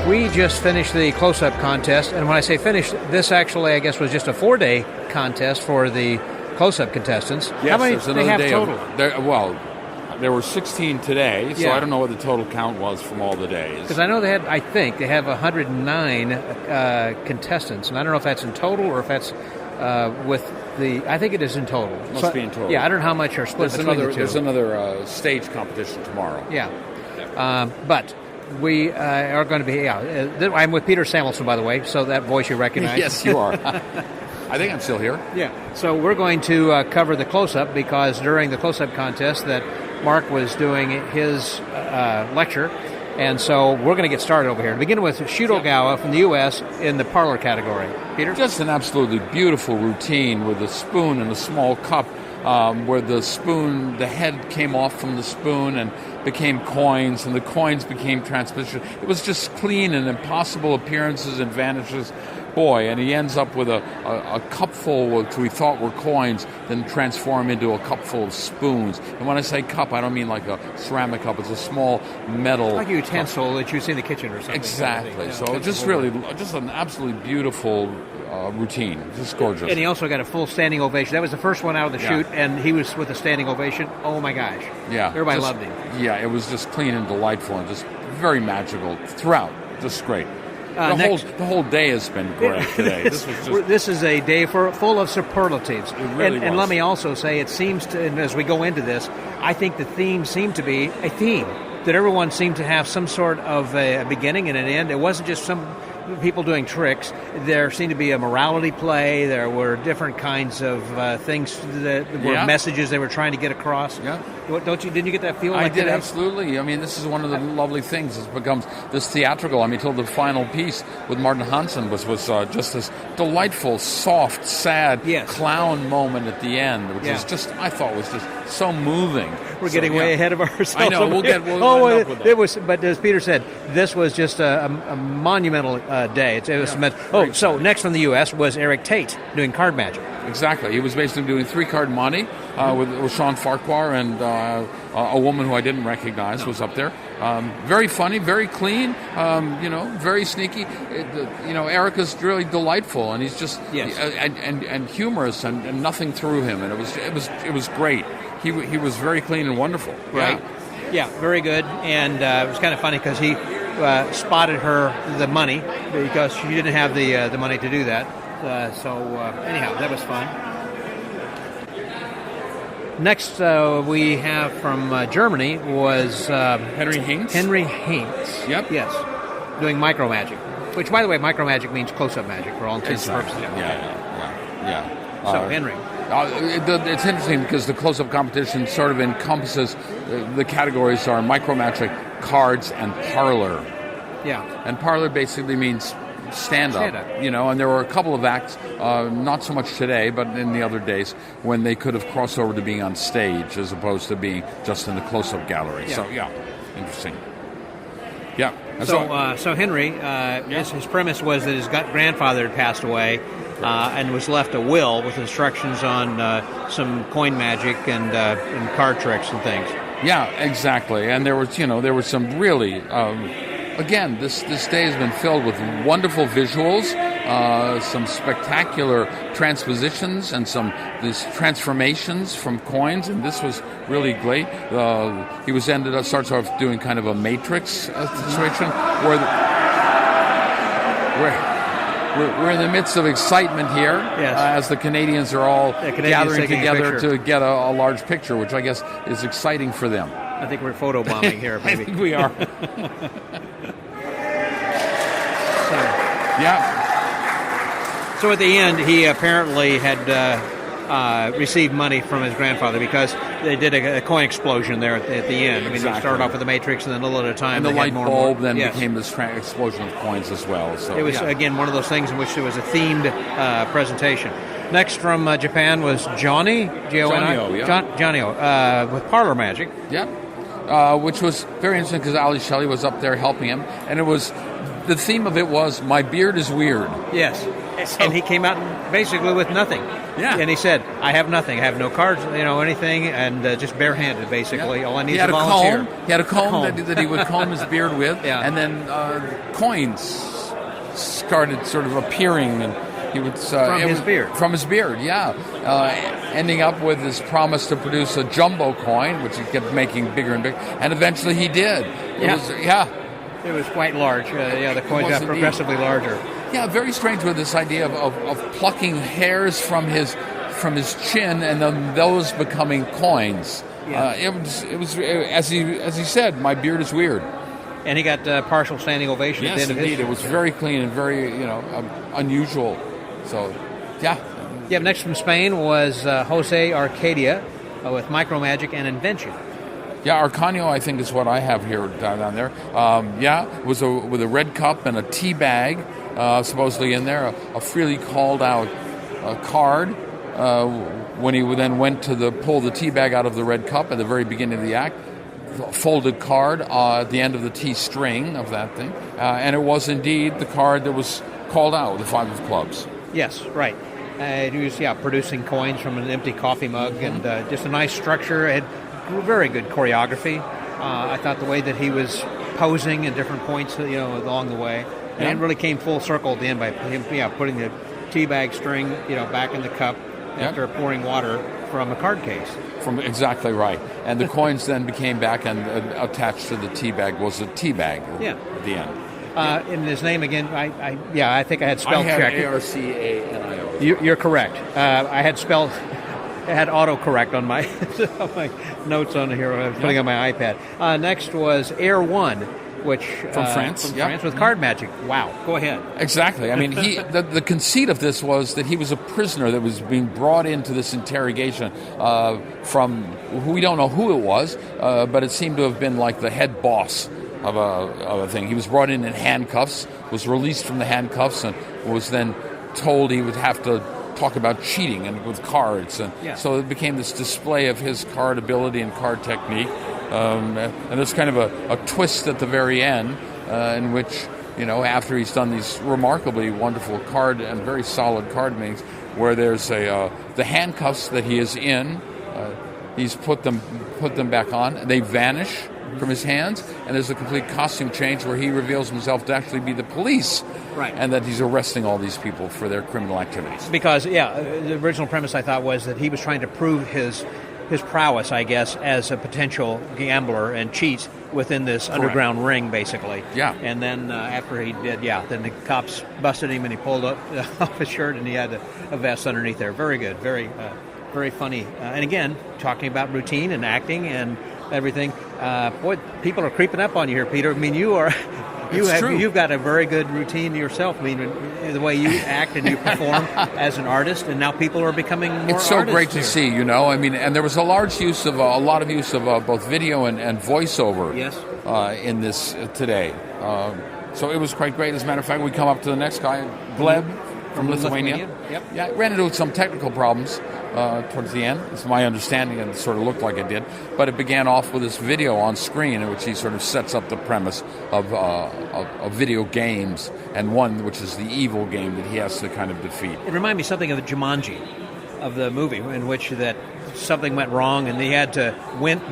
We just finished the close-up contest, and when I say finished, this actually, I guess, was just a 4-day contest for the close-up contestants. Yes, how many there's do another they have day total? There were 16 today, so I don't know what the total count was from all the days. Because I know they have 109 contestants, and I don't know if that's in total or if that's with the. I think it is in total. Must be in total. Yeah, I don't know how much are split between the two. There's another stage competition tomorrow. Yeah, but. We are going to be. I'm with Peter Samelson, by the way, so that voice you recognize. Yes, you are. I think I'm still here. Yeah. So we're going to cover the close-up because during the close-up contest that Mark was doing his lecture, and so we're going to get started over here. Begin with Shudo Gala from the U.S. in the parlor category. Peter? Just an absolutely beautiful routine with a spoon and a small cup. Where the head came off from the spoon and became coins, and the coins became transmission. It was just clean and impossible appearances and vanishes. Boy, and he ends up with a cup full, which we thought were coins, then transform into a cup full of spoons. And when I say cup, I don't mean like a ceramic cup. It's a small metal like a utensil that you see in the kitchen or something. Exactly. Yeah, so just an absolutely beautiful routine. Just gorgeous. And he also got a full standing ovation. That was the first one out of the chute, and he was with a standing ovation. Oh my gosh. Yeah. Everybody loved him. Yeah, it was just clean and delightful and just very magical throughout. Just great. The whole day has been great today. This is a day full of superlatives. It really was. And let me also say, it seems to, and as we go into this, I think the theme seemed to be a theme, that everyone seemed to have some sort of a beginning and an end. It wasn't just some people doing tricks. There seemed to be a morality play. There were different kinds of things that were messages they were trying to get across. Yeah. Didn't you get that feel? I like did, today? absolutely. I mean, this is one of the lovely things. It becomes this theatrical. I mean, till the final piece with Martin Hansen was just this delightful, soft, sad clown moment at the end, which was just, I thought was just so moving. We're getting way ahead of ourselves. I know. We'll end up with that. It was, but as Peter said, this was just a monumental day. It was meant. So next from the U.S. was Eric Tate doing card magic. Exactly. He was basically doing 3-card monte with Sean Farquhar and a woman who I didn't recognize was up there. Very funny, very clean, very sneaky. Eric is really delightful, and he's just and humorous, and nothing through him, and it was great. He was very clean and wonderful. Right. Yeah, very good, and it was kind of funny because he spotted her the money because she didn't have the money to do that. Anyhow, that was fun. Next, we have from Germany was Henry Haynes. Henry Haynes. Yep. Yes, doing micro magic, which, by the way, micro magic means close-up magic for all intents and purposes. Yeah. So, Henry. It's interesting because the close-up competition sort of encompasses the categories are micro magic, cards, and parlor. Yeah. And parlor basically means stand-up, and there were a couple of acts, not so much today, but in the other days, when they could have crossed over to being on stage as opposed to being just in the close-up gallery. Yeah. So, interesting. Yeah. So Henry, his premise was that his grandfather had passed away and was left a will with instructions on some coin magic and card tricks and things. Yeah, exactly. And there was some really... Again, this day has been filled with wonderful visuals, some spectacular transpositions, and these transformations from coins, and this was really great. He starts off doing kind of a matrix situation where we're in the midst of excitement here as the Canadians are all gathering together to get a large picture, which I guess is exciting for them. I think we're photobombing here, maybe. I think we are. So at the end, he apparently had received money from his grandfather because they did a coin explosion there at the end. I mean, they started off with the Matrix, and then a little at a time. And the light bulb then yes. became this explosion of coins as well. So it was, again, one of those things in which there was a themed presentation. Next from Japan was Johnny, Johnny, with Parlor Magic. Yeah, which was very interesting because Ali Shelley was up there helping him. And it was, the theme of it was, my beard is weird. Yes. And he came out basically with nothing. Yeah. And he said, I have nothing. I have no cards, anything, and just barehanded, basically. All I need is a volunteer. He had a comb that he would comb his beard with. Yeah. And then coins started sort of appearing, and he would... from his beard. From his beard, yeah. Ending up with his promise to produce a jumbo coin, which he kept making bigger and bigger. And eventually he did. It was quite large. The coins got progressively larger. Yeah, very strange with this idea of plucking hairs from his chin and then those becoming coins. Yeah. It was as he said, my beard is weird. And he got partial standing ovation at the end of his. Yes, indeed. It was very clean and very unusual. So, yeah. Yeah. Next from Spain was Jose Arcadia with Micromagic and Invention. Yeah, Arcanio, I think, is what I have here down there. It was with a red cup and a tea bag, supposedly in there, a freely called out card. When he then went to pull the tea bag out of the red cup at the very beginning of the act, folded card at the end of the tea string of that thing, and it was indeed the card that was called out, the five of clubs. Yes, right. He was producing coins from an empty coffee mug, and just a nice structure. It had very good choreography. I thought the way that he was posing at different points, along the way, and it really came full circle at the end by him, putting the tea bag string, back in the cup after pouring water from a card case. Exactly right. And the coins then became back and attached to the tea bag was a tea bag at the end. In his name again, I think I had spell check. I had Arcanio. You're correct. I had spelled. I had autocorrect on my notes on here. I was putting on my iPad. Next was Air One, which from France. France with card magic. Wow. Go ahead. Exactly. I mean, the conceit of this was that he was a prisoner that was being brought into this interrogation from we don't know who it was, but it seemed to have been like the head boss of a thing. He was brought in handcuffs, was released from the handcuffs, and was then told he would have to talk about cheating and with cards, and so it became this display of his card ability and card technique, and there's kind of a twist at the very end in which after he's done these remarkably wonderful card and very solid card makings, where there's the handcuffs that he is in, he's put them back on, they vanish from his hands, and there's a complete costume change where he reveals himself to actually be the police, right? And that he's arresting all these people for their criminal activities. Because the original premise I thought was that he was trying to prove his prowess, I guess, as a potential gambler and cheat within this underground ring, basically. Yeah. And then after he did, then the cops busted him and he pulled up off his shirt and he had a vest underneath there. Very good, very funny. And again, talking about routine and acting and everything. Boy, people are creeping up on you here, Peter. I mean, you've got a very good routine yourself. I mean, the way you act and you perform as an artist, and now people are becoming more It's so artists great here. to see, I mean, and there was a lot of use of both video and voiceover in this today. So it was quite great. As a matter of fact, we come up to the next guy, Gleb from Lithuania. Yep. Yeah, ran into some technical problems towards the end. It's my understanding, and it sort of looked like it did. But it began off with this video on screen in which he sort of sets up the premise of video games, and one which is the evil game that he has to kind of defeat. It reminded me something of the Jumanji of the movie, in which that something went wrong and he had to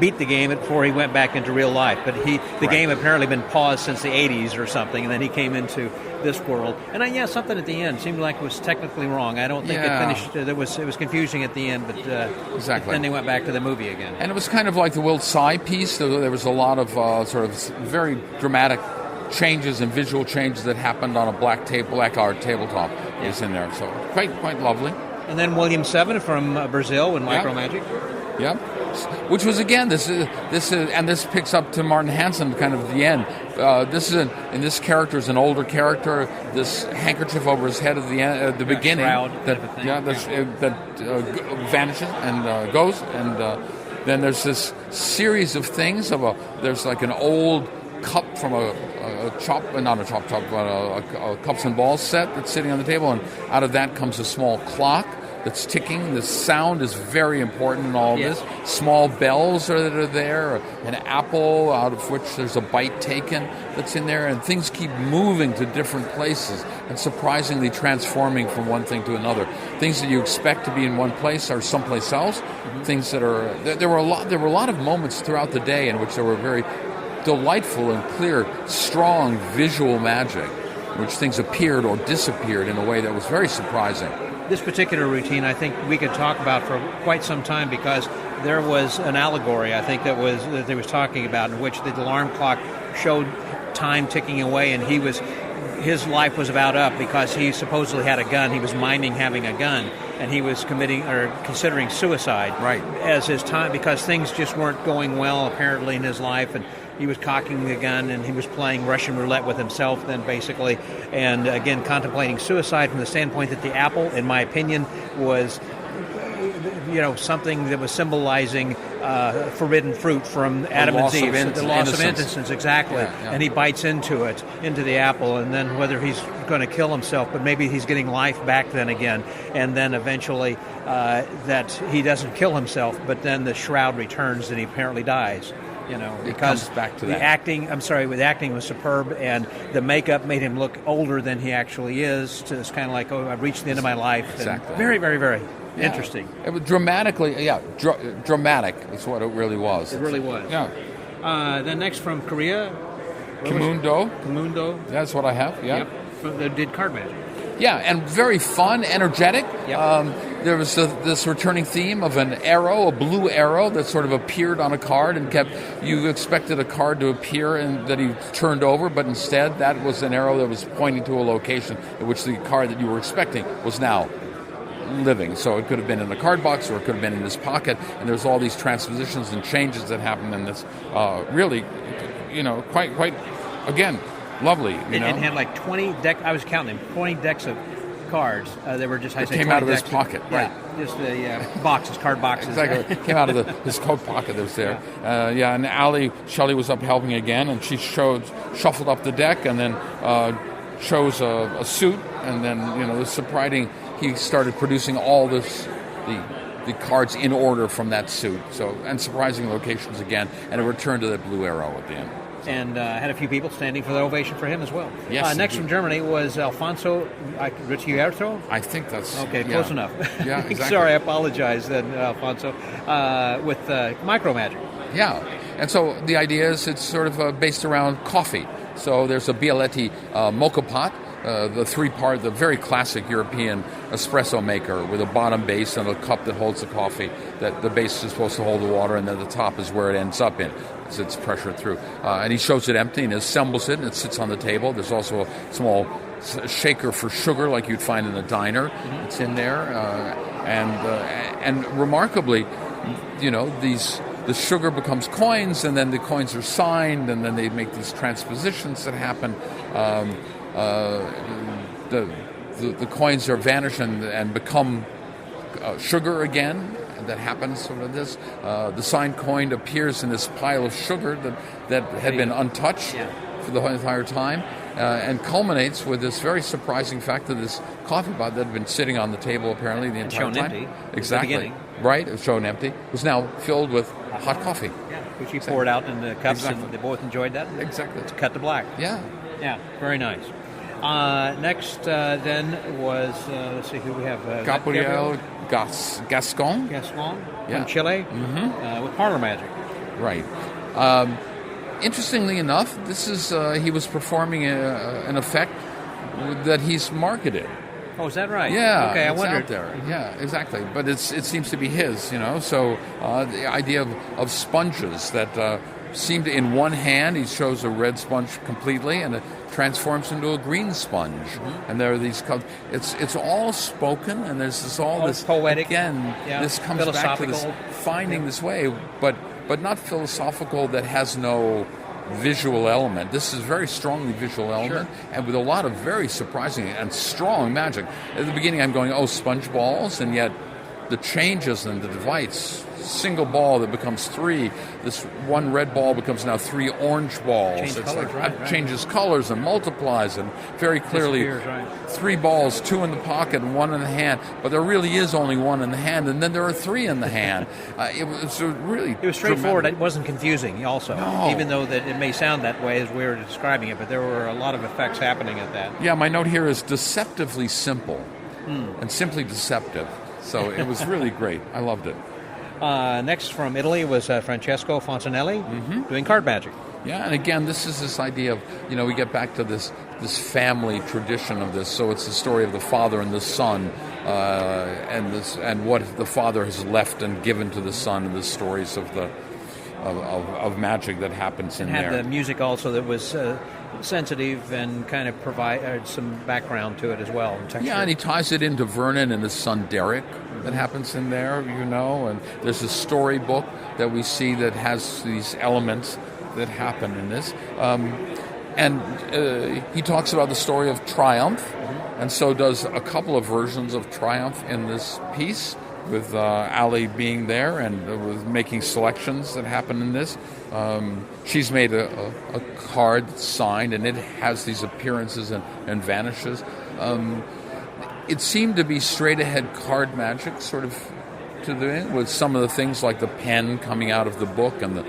beat the game before he went back into real life. But the game had apparently been paused since the 80s or something, and then he came into this world. And something at the end seemed like it was technically wrong. I don't think it finished. It was confusing at the end, but exactly. Then they went back to the movie again. And it was kind of like the Will Tsai piece. There was a lot of sort of very dramatic changes and visual changes that happened on a black art tabletop is in there. So quite lovely. And then William 7 from Brazil with Micro Magic. Yeah, which was again this picks up to Martin Hansen kind of at the end. This character is an older character. This handkerchief over his head at the end, at the beginning, that vanishes and goes, and then there's this series of things there's like an old cup from a cups and balls set that's sitting on the table, and out of that comes a small clock that's ticking. The sound is very important in all this. Small bells that are there, an apple out of which there's a bite taken that's in there, and things keep moving to different places and surprisingly transforming from one thing to another. Things that you expect to be in one place are someplace else. Things that are there were a lot of moments throughout the day in which there were very delightful and clear, strong visual magic, in which things appeared or disappeared in a way that was very surprising. This particular routine, I think we could talk about for quite some time, because there was an allegory, I think, that they was talking about, in which the alarm clock showed time ticking away, and his life was about up because he supposedly had a gun. He was minding having a gun, and he was considering suicide as his time, because things just weren't going well apparently in his life, and he was cocking the gun, and he was playing Russian roulette with himself then, basically, and again contemplating suicide from the standpoint that the apple, in my opinion, was something that was symbolizing forbidden fruit from Adam and Eve, the loss of innocence, exactly. Yeah. And he bites into the apple, and then whether he's going to kill himself, but maybe he's getting life back then again, and then eventually that he doesn't kill himself, but then the shroud returns and he apparently dies. Because back to the acting was superb, and the makeup made him look older than he actually is. It's kind of like, I've reached the end of my life. Exactly. Very, very, very interesting. It was dramatic is what it really was. It really was. Yeah. Then next from Korea, Kamundo. That's what I have. Yeah. Yep. They did card magic. Yeah, and very fun, energetic. Yep. There was this returning theme of an arrow, a blue arrow that sort of appeared on a card and you expected a card to appear and that he turned over, but instead that was an arrow that was pointing to a location at which the card that you were expecting was now living. So it could have been in a card box, or it could have been in his pocket, and there's all these transpositions and changes that happen in this. Really, quite again, lovely. And had like 20 decks. I was counting them. 20 decks of cards. They were just came out of his pocket. Right. Just the boxes, card boxes. Exactly. Came out of his coat pocket that was there. And Shelley was up helping again, and she shuffled up the deck, and then chose a suit, and then the surprising. He started producing all the cards in order from that suit. So, and surprising locations again, and a return to that blue arrow at the end. And had a few people standing for the ovation for him as well. Yes. Next from Germany was Alfonso Ricciardo. I think that's okay. Close enough. Yeah, exactly. Sorry, I apologize, then, Alfonso. With Micro Magic. Yeah, and so the idea is it's sort of based around coffee. So there's a Bialetti mocha pot. The very classic European espresso maker with a bottom base and a cup that holds the coffee. That the base is supposed to hold the water, and then the top is where it ends up in. It's pressure through. And he shows it empty and assembles it, and it sits on the table. There's also a small shaker for sugar like you'd find in a diner. Mm-hmm. It's in there. And remarkably, the sugar becomes coins, and then the coins are signed, and then they make these transpositions that happen. The coins are vanish and become sugar again. That happens sort of this. The signed coin appears in this pile of sugar that had been untouched for the entire time, and culminates with this very surprising fact that this coffee pot that had been sitting on the table apparently the entire time. Empty. Exactly. Right. It was shown empty. Was now filled with hot coffee. Yeah. Which he poured out in the cups, and they both enjoyed that. Exactly. To cut to black. Yeah. Yeah. Very nice. Next, then, was, let's see who we have. Gabriel Gascon from Chile, with Parlor Magic. Right. Interestingly enough, this is he was performing an effect that he's marketed. Oh, is that right? Yeah. Okay, I wondered. Out there. Yeah, exactly. But it seems to be his, So the idea of sponges that seemed to, in one hand, he shows a red sponge completely, and it transforms into a green sponge. And there are these colors. It's all spoken, and there's this poetic. Again, this comes back to this finding this way, but not philosophical that has no visual element. This is very strongly visual element, and with a lot of very surprising and strong magic. At the beginning, I'm going, sponge balls, and yet the changes and the divides. Single ball that becomes 3. This one red ball becomes now 3 orange balls. Changes colors and multiplies, and very clearly 3 balls, 2 in the pocket and 1 in the hand. But there really is only 1 in the hand, and then there are 3 in the hand. It was straightforward. It wasn't confusing. Also, even though that it may sound that way as we were describing it, but there were a lot of effects happening at that. Yeah, my note here is deceptively simple, and simply deceptive. So it was really great. I loved it. Next from Italy was Francesco Fontanelli doing card magic. Yeah, and again, this is this idea of, we get back to this family tradition of this. So it's the story of the father and the son, and what the father has left and given to the son, and the stories of of magic that happens in there. And had the music also that was sensitive and kind of provide some background to it as well. Yeah, and he ties it into Vernon and his son Derek that happens in there, and there's a storybook that we see that has these elements that happen in this. And he talks about the story of Triumph, and so does a couple of versions of Triumph in this piece, with Ali being there and with making selections that happen in this. She's made a card that's signed, and it has these appearances and vanishes. It seemed to be straight-ahead card magic, sort of, to the end, with some of the things like the pen coming out of the book and the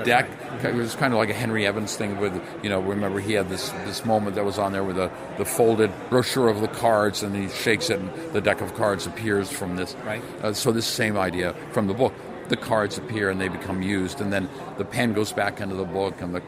deck. Right. It was kind of like a Henry Evans thing with, remember he had this moment that was on there with the folded brochure of the cards, and he shakes it and the deck of cards appears from this. Right. So this same idea from the book. The cards appear and they become used, and then the pen goes back into the book and the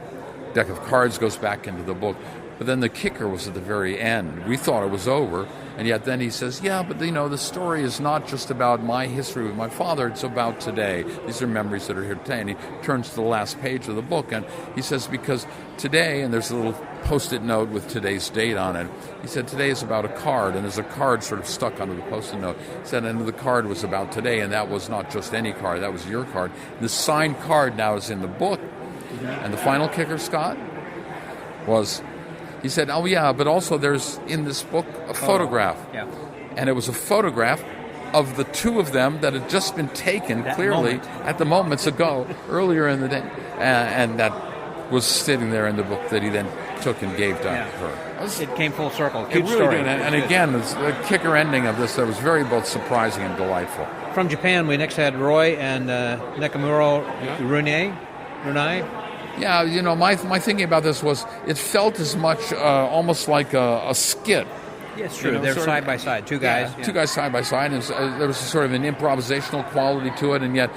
deck of cards goes back into the book. But then the kicker was at the very end. We thought it was over, and yet then he says, but the story is not just about my history with my father, it's about today. These are memories that are here today. And he turns to the last page of the book, and he says, because today, and there's a little Post-it note with today's date on it, he said, today is about a card, and there's a card sort of stuck under the Post-it note. He said, and the card was about today, and that was not just any card, that was your card. The signed card now is in the book. And the final kicker, Scott, was... He said, but also there's in this book a photograph. Yeah. And it was a photograph of the two of them that had just been taken clearly at the moments ago, earlier in the day. And that was sitting there in the book that he then took and gave to her. It came full circle. It really story. did. And again, the kicker ending of this that was very both surprising and delightful. From Japan, we next had Roy and Nakamura Runai. Yeah, my thinking about this was it felt as much almost like a skit. Yeah, it's true. They're side by side, two guys. Yeah. Two guys side by side. And there was sort of an improvisational quality to it, and yet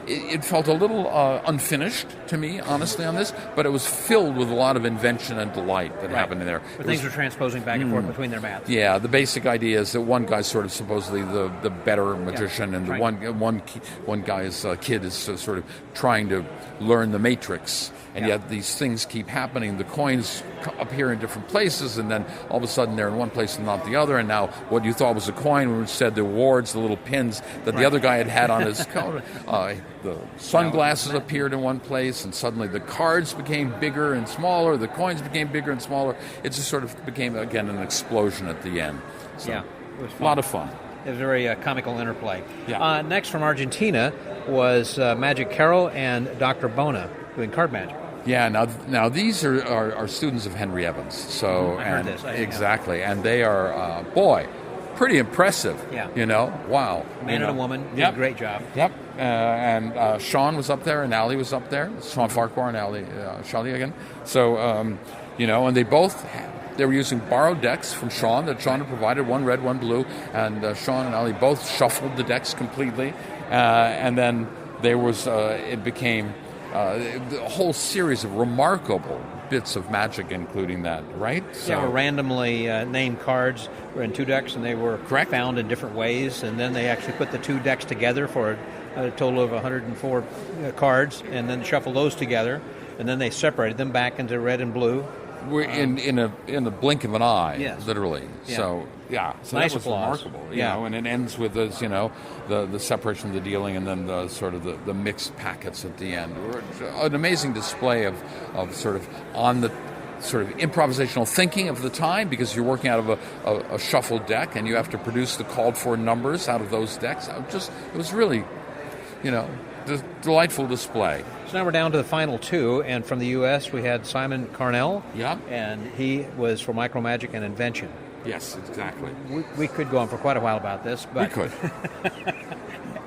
it felt a little unfinished to me, honestly, on this. But it was filled with a lot of invention and delight that happened in there. But things were transposing back and forth between their mats. Yeah, the basic idea is that one guy's sort of supposedly the better magician, and the one guy's kid is sort of trying to learn the matrix. And yet these things keep happening. The coins appear in different places, and then all of a sudden they're in one place and not the other. And now what you thought was a coin were instead the awards, the little pins that the other guy had on his coat. The sunglasses appeared in one place, and suddenly the cards became bigger and smaller. The coins became bigger and smaller. It just sort of became, again, an explosion at the end. So, it was fun. A lot of fun. It was a very comical interplay. Yeah. Next from Argentina was Magic Carol and Dr. Bona doing card magic. Yeah, now these are students of Henry Evans. So I heard this. Exactly, and they are pretty impressive. Yeah. Wow. Man and a woman did a great job. Yep. And Sean was up there, and Ali was up there. Sean Farquhar and Ali Shali again. So and they were using borrowed decks from Sean that Sean had provided, one red, one blue, and Sean and Ali both shuffled the decks completely, and then there was it became. A whole series of remarkable bits of magic, including that, right? So, were randomly named cards were in two decks, and they were found in different ways, and then they actually put the two decks together for a total of 104 cards, and then shuffle those together, and then they separated them back into red and blue. We're in a blink of an eye, yes. Literally. Yeah. So so nice that was applause. remarkable. Yeah. And it ends with this, the separation of the dealing, and then the sort of the mixed packets at the end. An amazing display of sort of on the sort of improvisational thinking of the time, because you're working out of a shuffled deck, and you have to produce the called for numbers out of those decks. It was really, delightful display. So now we're down to the final two, and from the U.S. we had Simon Carnell. Yeah. And he was for Micromagic and Invention. Yes, exactly. We could go on for quite a while about this, but we could.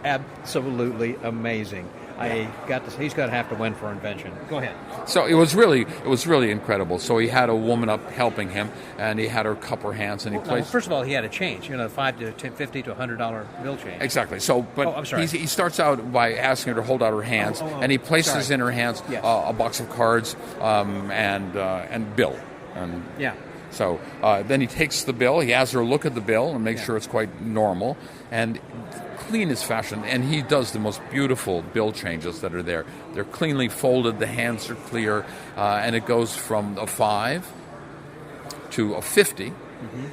Absolutely amazing. He's got to have to win for Invention. Go ahead. So it was really incredible. So he had a woman up helping him, and he had her cup her hands, and he placed. First of all, he had a change, $5 to $50 to $100 bill change. Exactly. So, but I'm sorry. he starts out by asking her to hold out her hands, and he places in her hands a box of cards and bill. And yeah. So then he takes the bill. He has her look at the bill and make sure it's quite normal and clean as fashion. And he does the most beautiful bill changes that are there. They're cleanly folded. The hands are clear, and it goes from a 5 to a 50. Mm-hmm.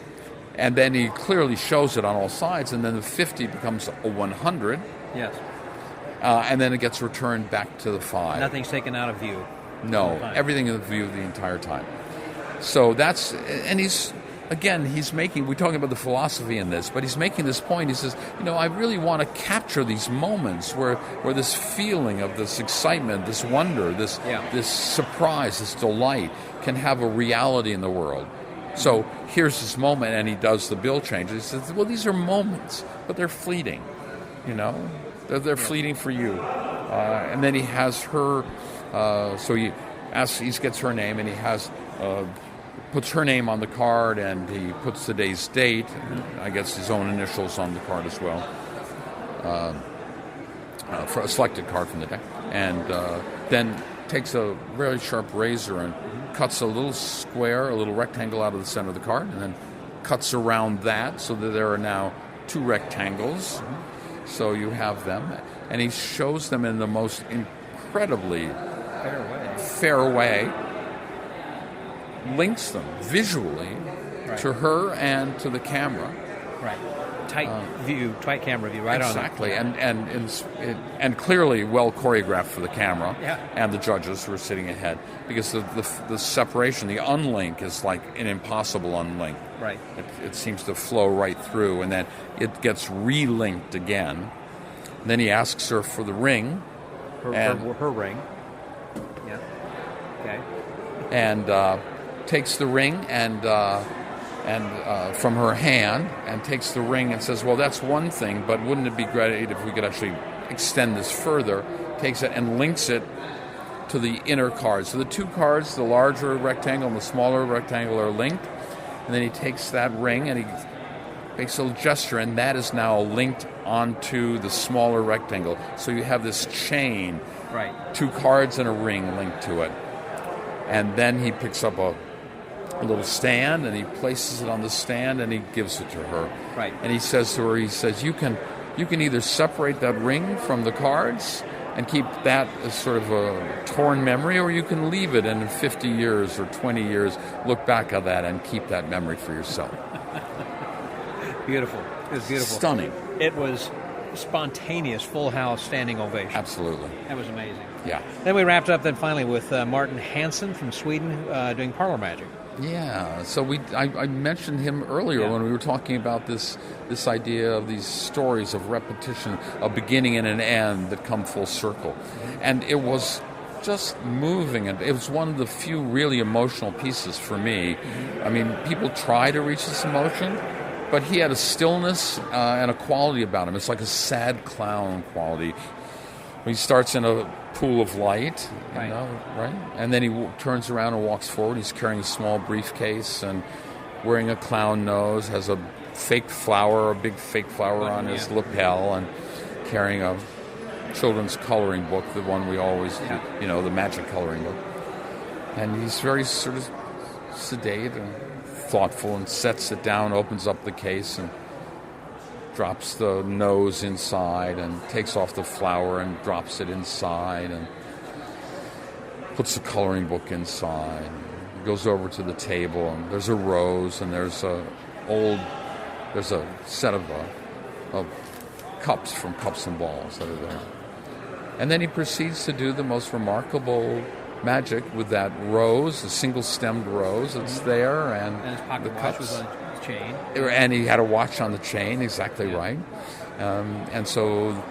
And then he clearly shows it on all sides. And then the 50 becomes a 100. Yes. And then it gets returned back to the 5. Nothing's taken out of view. No, everything in view the entire time. So he's making, we're talking about the philosophy in this, but he's making this point. He says, I really want to capture these moments where this feeling of this excitement, this wonder, this surprise, this delight can have a reality in the world. So here's this moment, and he does the bill change. He says, well, these are moments, but they're fleeting, They're fleeting for you. And then he has her, so he gets her name, and he has... puts her name on the card, and he puts the day's date, and I guess his own initials on the card as well, for a selected card from the deck, and then takes a very sharp razor and cuts a little square, a little rectangle out of the center of the card, and then cuts around that so that there are now 2 rectangles. So you have them, and he shows them in the most incredibly fair way. Links them visually to her and to the camera. Right. Tight camera view, right exactly. on. Exactly, and clearly well choreographed for the camera and the judges who are sitting ahead, because the separation, the unlink is like an impossible unlink. Right. It seems to flow right through, and then it gets relinked again. And then he asks her for the ring. Her ring. Yeah. Okay. And takes the ring and from her hand, and takes the ring and says, well, that's one thing, but wouldn't it be great if we could actually extend this further? Takes it and links it to the inner cards. So the 2 cards, the larger rectangle and the smaller rectangle, are linked. And then he takes that ring and he makes a little gesture, and that is now linked onto the smaller rectangle. So you have this chain, 2 cards and a ring linked to it. And then he picks up a little stand, and he places it on the stand, and he gives it to her. Right. And he says to her, you can either separate that ring from the cards and keep that as sort of a torn memory, or you can leave it, and in 50 years or 20 years look back at that and keep that memory for yourself. Beautiful. It was beautiful. Stunning. It was spontaneous, full house, standing ovation. Absolutely. That was amazing. Yeah. Then we wrapped up finally with Martin Hansen from Sweden doing parlor magic. Yeah, so I mentioned him earlier when we were talking about this idea of these stories of repetition, a beginning and an end that come full circle. And it was just moving, and it was one of the few really emotional pieces for me. I mean, people try to reach this emotion, but he had a stillness and a quality about him. It's like a sad clown quality. He starts in a pool of light, right? And then he turns around and walks forward. He's carrying a small briefcase and wearing a clown nose, has a fake flower, a big fake flower on his lapel, and carrying a children's coloring book, the one we always, the magic coloring book. And he's very sort of sedate and thoughtful, and sets it down, opens up the case, and drops the nose inside and takes off the flower and drops it inside and puts the coloring book inside. Goes over to the table and there's a rose and there's a set of cups from Cups and Balls that are there. And then he proceeds to do the most remarkable magic with that rose, the single-stemmed rose that's there, and his pocket watch was on his chain. And he had a watch on the chain, exactly right. And so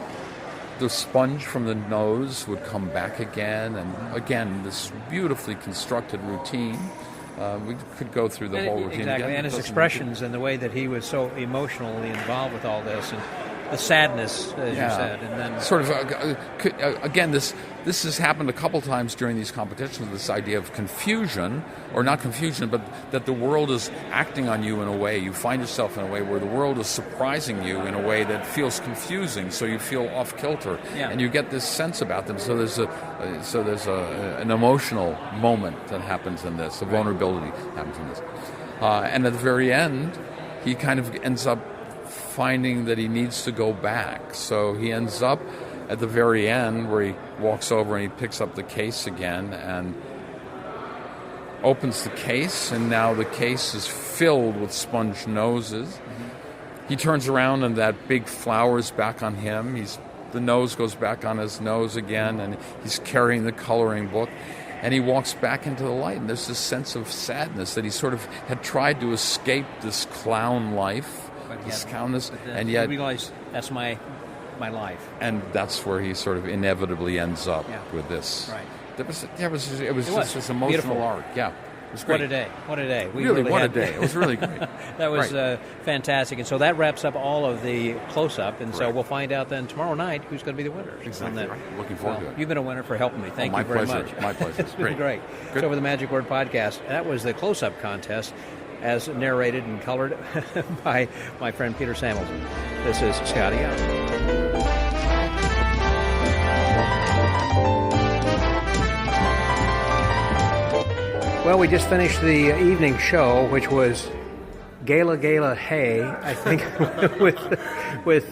the sponge from the nose would come back again, and again, this beautifully constructed routine. We could go through the whole routine exactly. again. And his expressions and the way that he was so emotionally involved with all this, and the sadness, as you said, and then sort of again, this has happened a couple times during these competitions. This idea of confusion, or not confusion, but that the world is acting on you in a way. You find yourself in a way where the world is surprising you in a way that feels confusing, so you feel off kilter, and you get this sense about them. So there's an emotional moment that happens in this. A vulnerability happens in this, and at the very end, he kind of ends up finding that he needs to go back. So he ends up at the very end where he walks over and he picks up the case again and opens the case, and now the case is filled with sponge noses. Mm-hmm. He turns around and that big flower is back on him. The nose goes back on his nose again, and he's carrying the coloring book. And he walks back into the light, and there's this sense of sadness that he sort of had tried to escape this clown life. And yet I realized that's my life, and that's where he sort of inevitably ends up with this. Right. It was just this emotional beautiful arc. Yeah, it was great. What a day! We really what had, a day! It was really great. That was fantastic, and so that wraps up all of the close-up, and so we'll find out then tomorrow night who's going to be the winner. Exactly. Right. Looking forward to it. You've been a winner for helping me. Thank you very much. My pleasure. It's been great. Good. So over the Magic Word Podcast, that was the close-up contest, as narrated and colored by my friend Peter Samelson. This is Scotty out. Well, we just finished the evening show, which was Gala Gala Hey, I think, with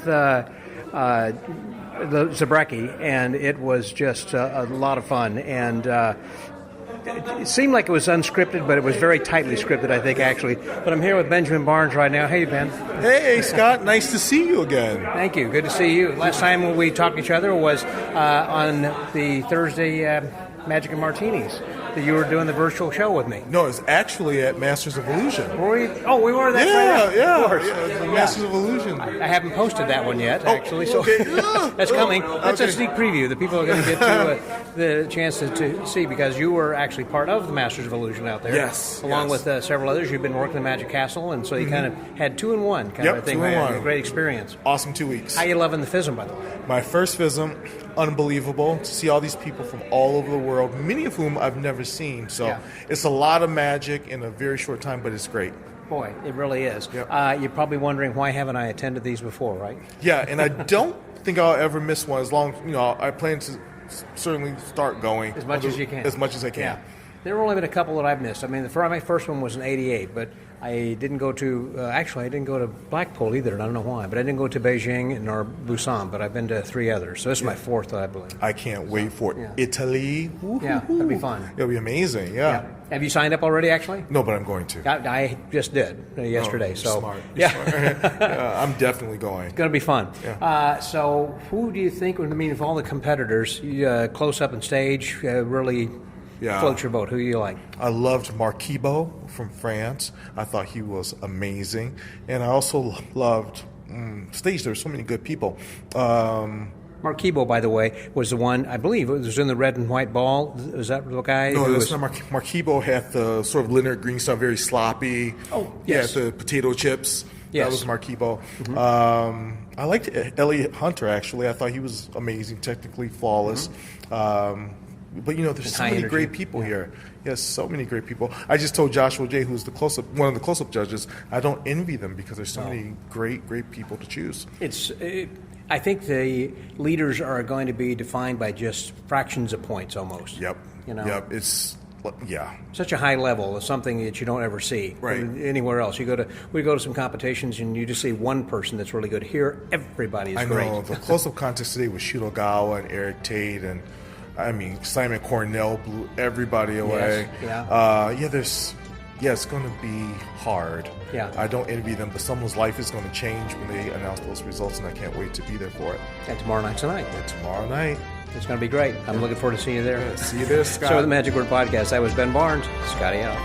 the Zabrecki, and it was just a lot of fun. And it seemed like it was unscripted, but it was very tightly scripted, I think, actually. But I'm here with Benjamin Barnes right now. Hey, Ben. Hey, Scott. Nice to see you again. Thank you. Good to see you. Last time we talked to each other was on the Thursday Magic and Martinis. That you were doing the virtual show with me. No, it's actually at Masters of Illusion. Were we? Oh, we were that. Yeah, of course. The Masters of Illusion. I haven't posted that one yet, actually. So that's coming. That's a sneak preview that people are going to get to the chance to see, because you were actually part of the Masters of Illusion out there. Yes. Along with several others. You've been working at Magic Castle, and so you kind of had 2-in-1 kind of a thing. 2-in-1. A great experience. Awesome 2 weeks. How you loving the FISM, by the way? My first FISM, unbelievable to see all these people from all over the world, many of whom I've never seen. So it's a lot of magic in a very short time, but it's great. Boy, it really is. Yep. You're probably wondering, why haven't I attended these before, right? Yeah, and I don't think I'll ever miss one, as long as, I plan to certainly start going. As much as you can. As much as I can. Yeah. There have only been a couple that I've missed. I mean, my first one was in '88, but I didn't go to, I didn't go to Blackpool either, and I don't know why, but I didn't go to Beijing nor Busan, but I've been to 3 others. So this is my 4th, I believe. I can't wait for it. Italy. Woo-hoo-hoo. Yeah, that'd be fun. It'll be amazing, yeah. Have you signed up already, actually? No, but I'm going to. I just did yesterday. You're so smart. Yeah. I'm definitely going. It's going to be fun. Yeah. So who do you think, of all the competitors, close up and stage, really float your boat? Who do you like? I loved Marquibo from France. I thought he was amazing. And I also loved stage. There were so many good people. Marquibo, by the way, was the one, I believe, it was in the red and white ball. Was that the guy? No, that's not Marquibo. Had the sort of Leonard Green style, very sloppy. Oh, yes. Yeah, the potato chips. Yes. That was Marquibo. Mm-hmm. I liked Elliot Hunter, actually. I thought he was amazing, technically flawless. Mm-hmm. But, there's so many great people here. Yes, so many great people. I just told Joshua J., who's one of the close-up judges, I don't envy them because there's so many great people to choose. I think the leaders are going to be defined by just fractions of points almost. Yep. Yep. It's Yeah. Such a high level of something that you don't ever see anywhere else. We go to some competitions and you just see one person that's really good. Here, everybody is great. I know. The close-up contest today was Shuto Gala and Eric Tate, and Simon Cornell blew everybody away. Yes. It's going to be hard. Yeah. I don't envy them, but someone's life is going to change when they announce those results, and I can't wait to be there for it. And tomorrow night's the night. Tomorrow night. It's going to be great. I'm looking forward to seeing you there. Yeah, see you there, Scott. So, the Magic Word Podcast. That was Ben Barnes. Scotty out.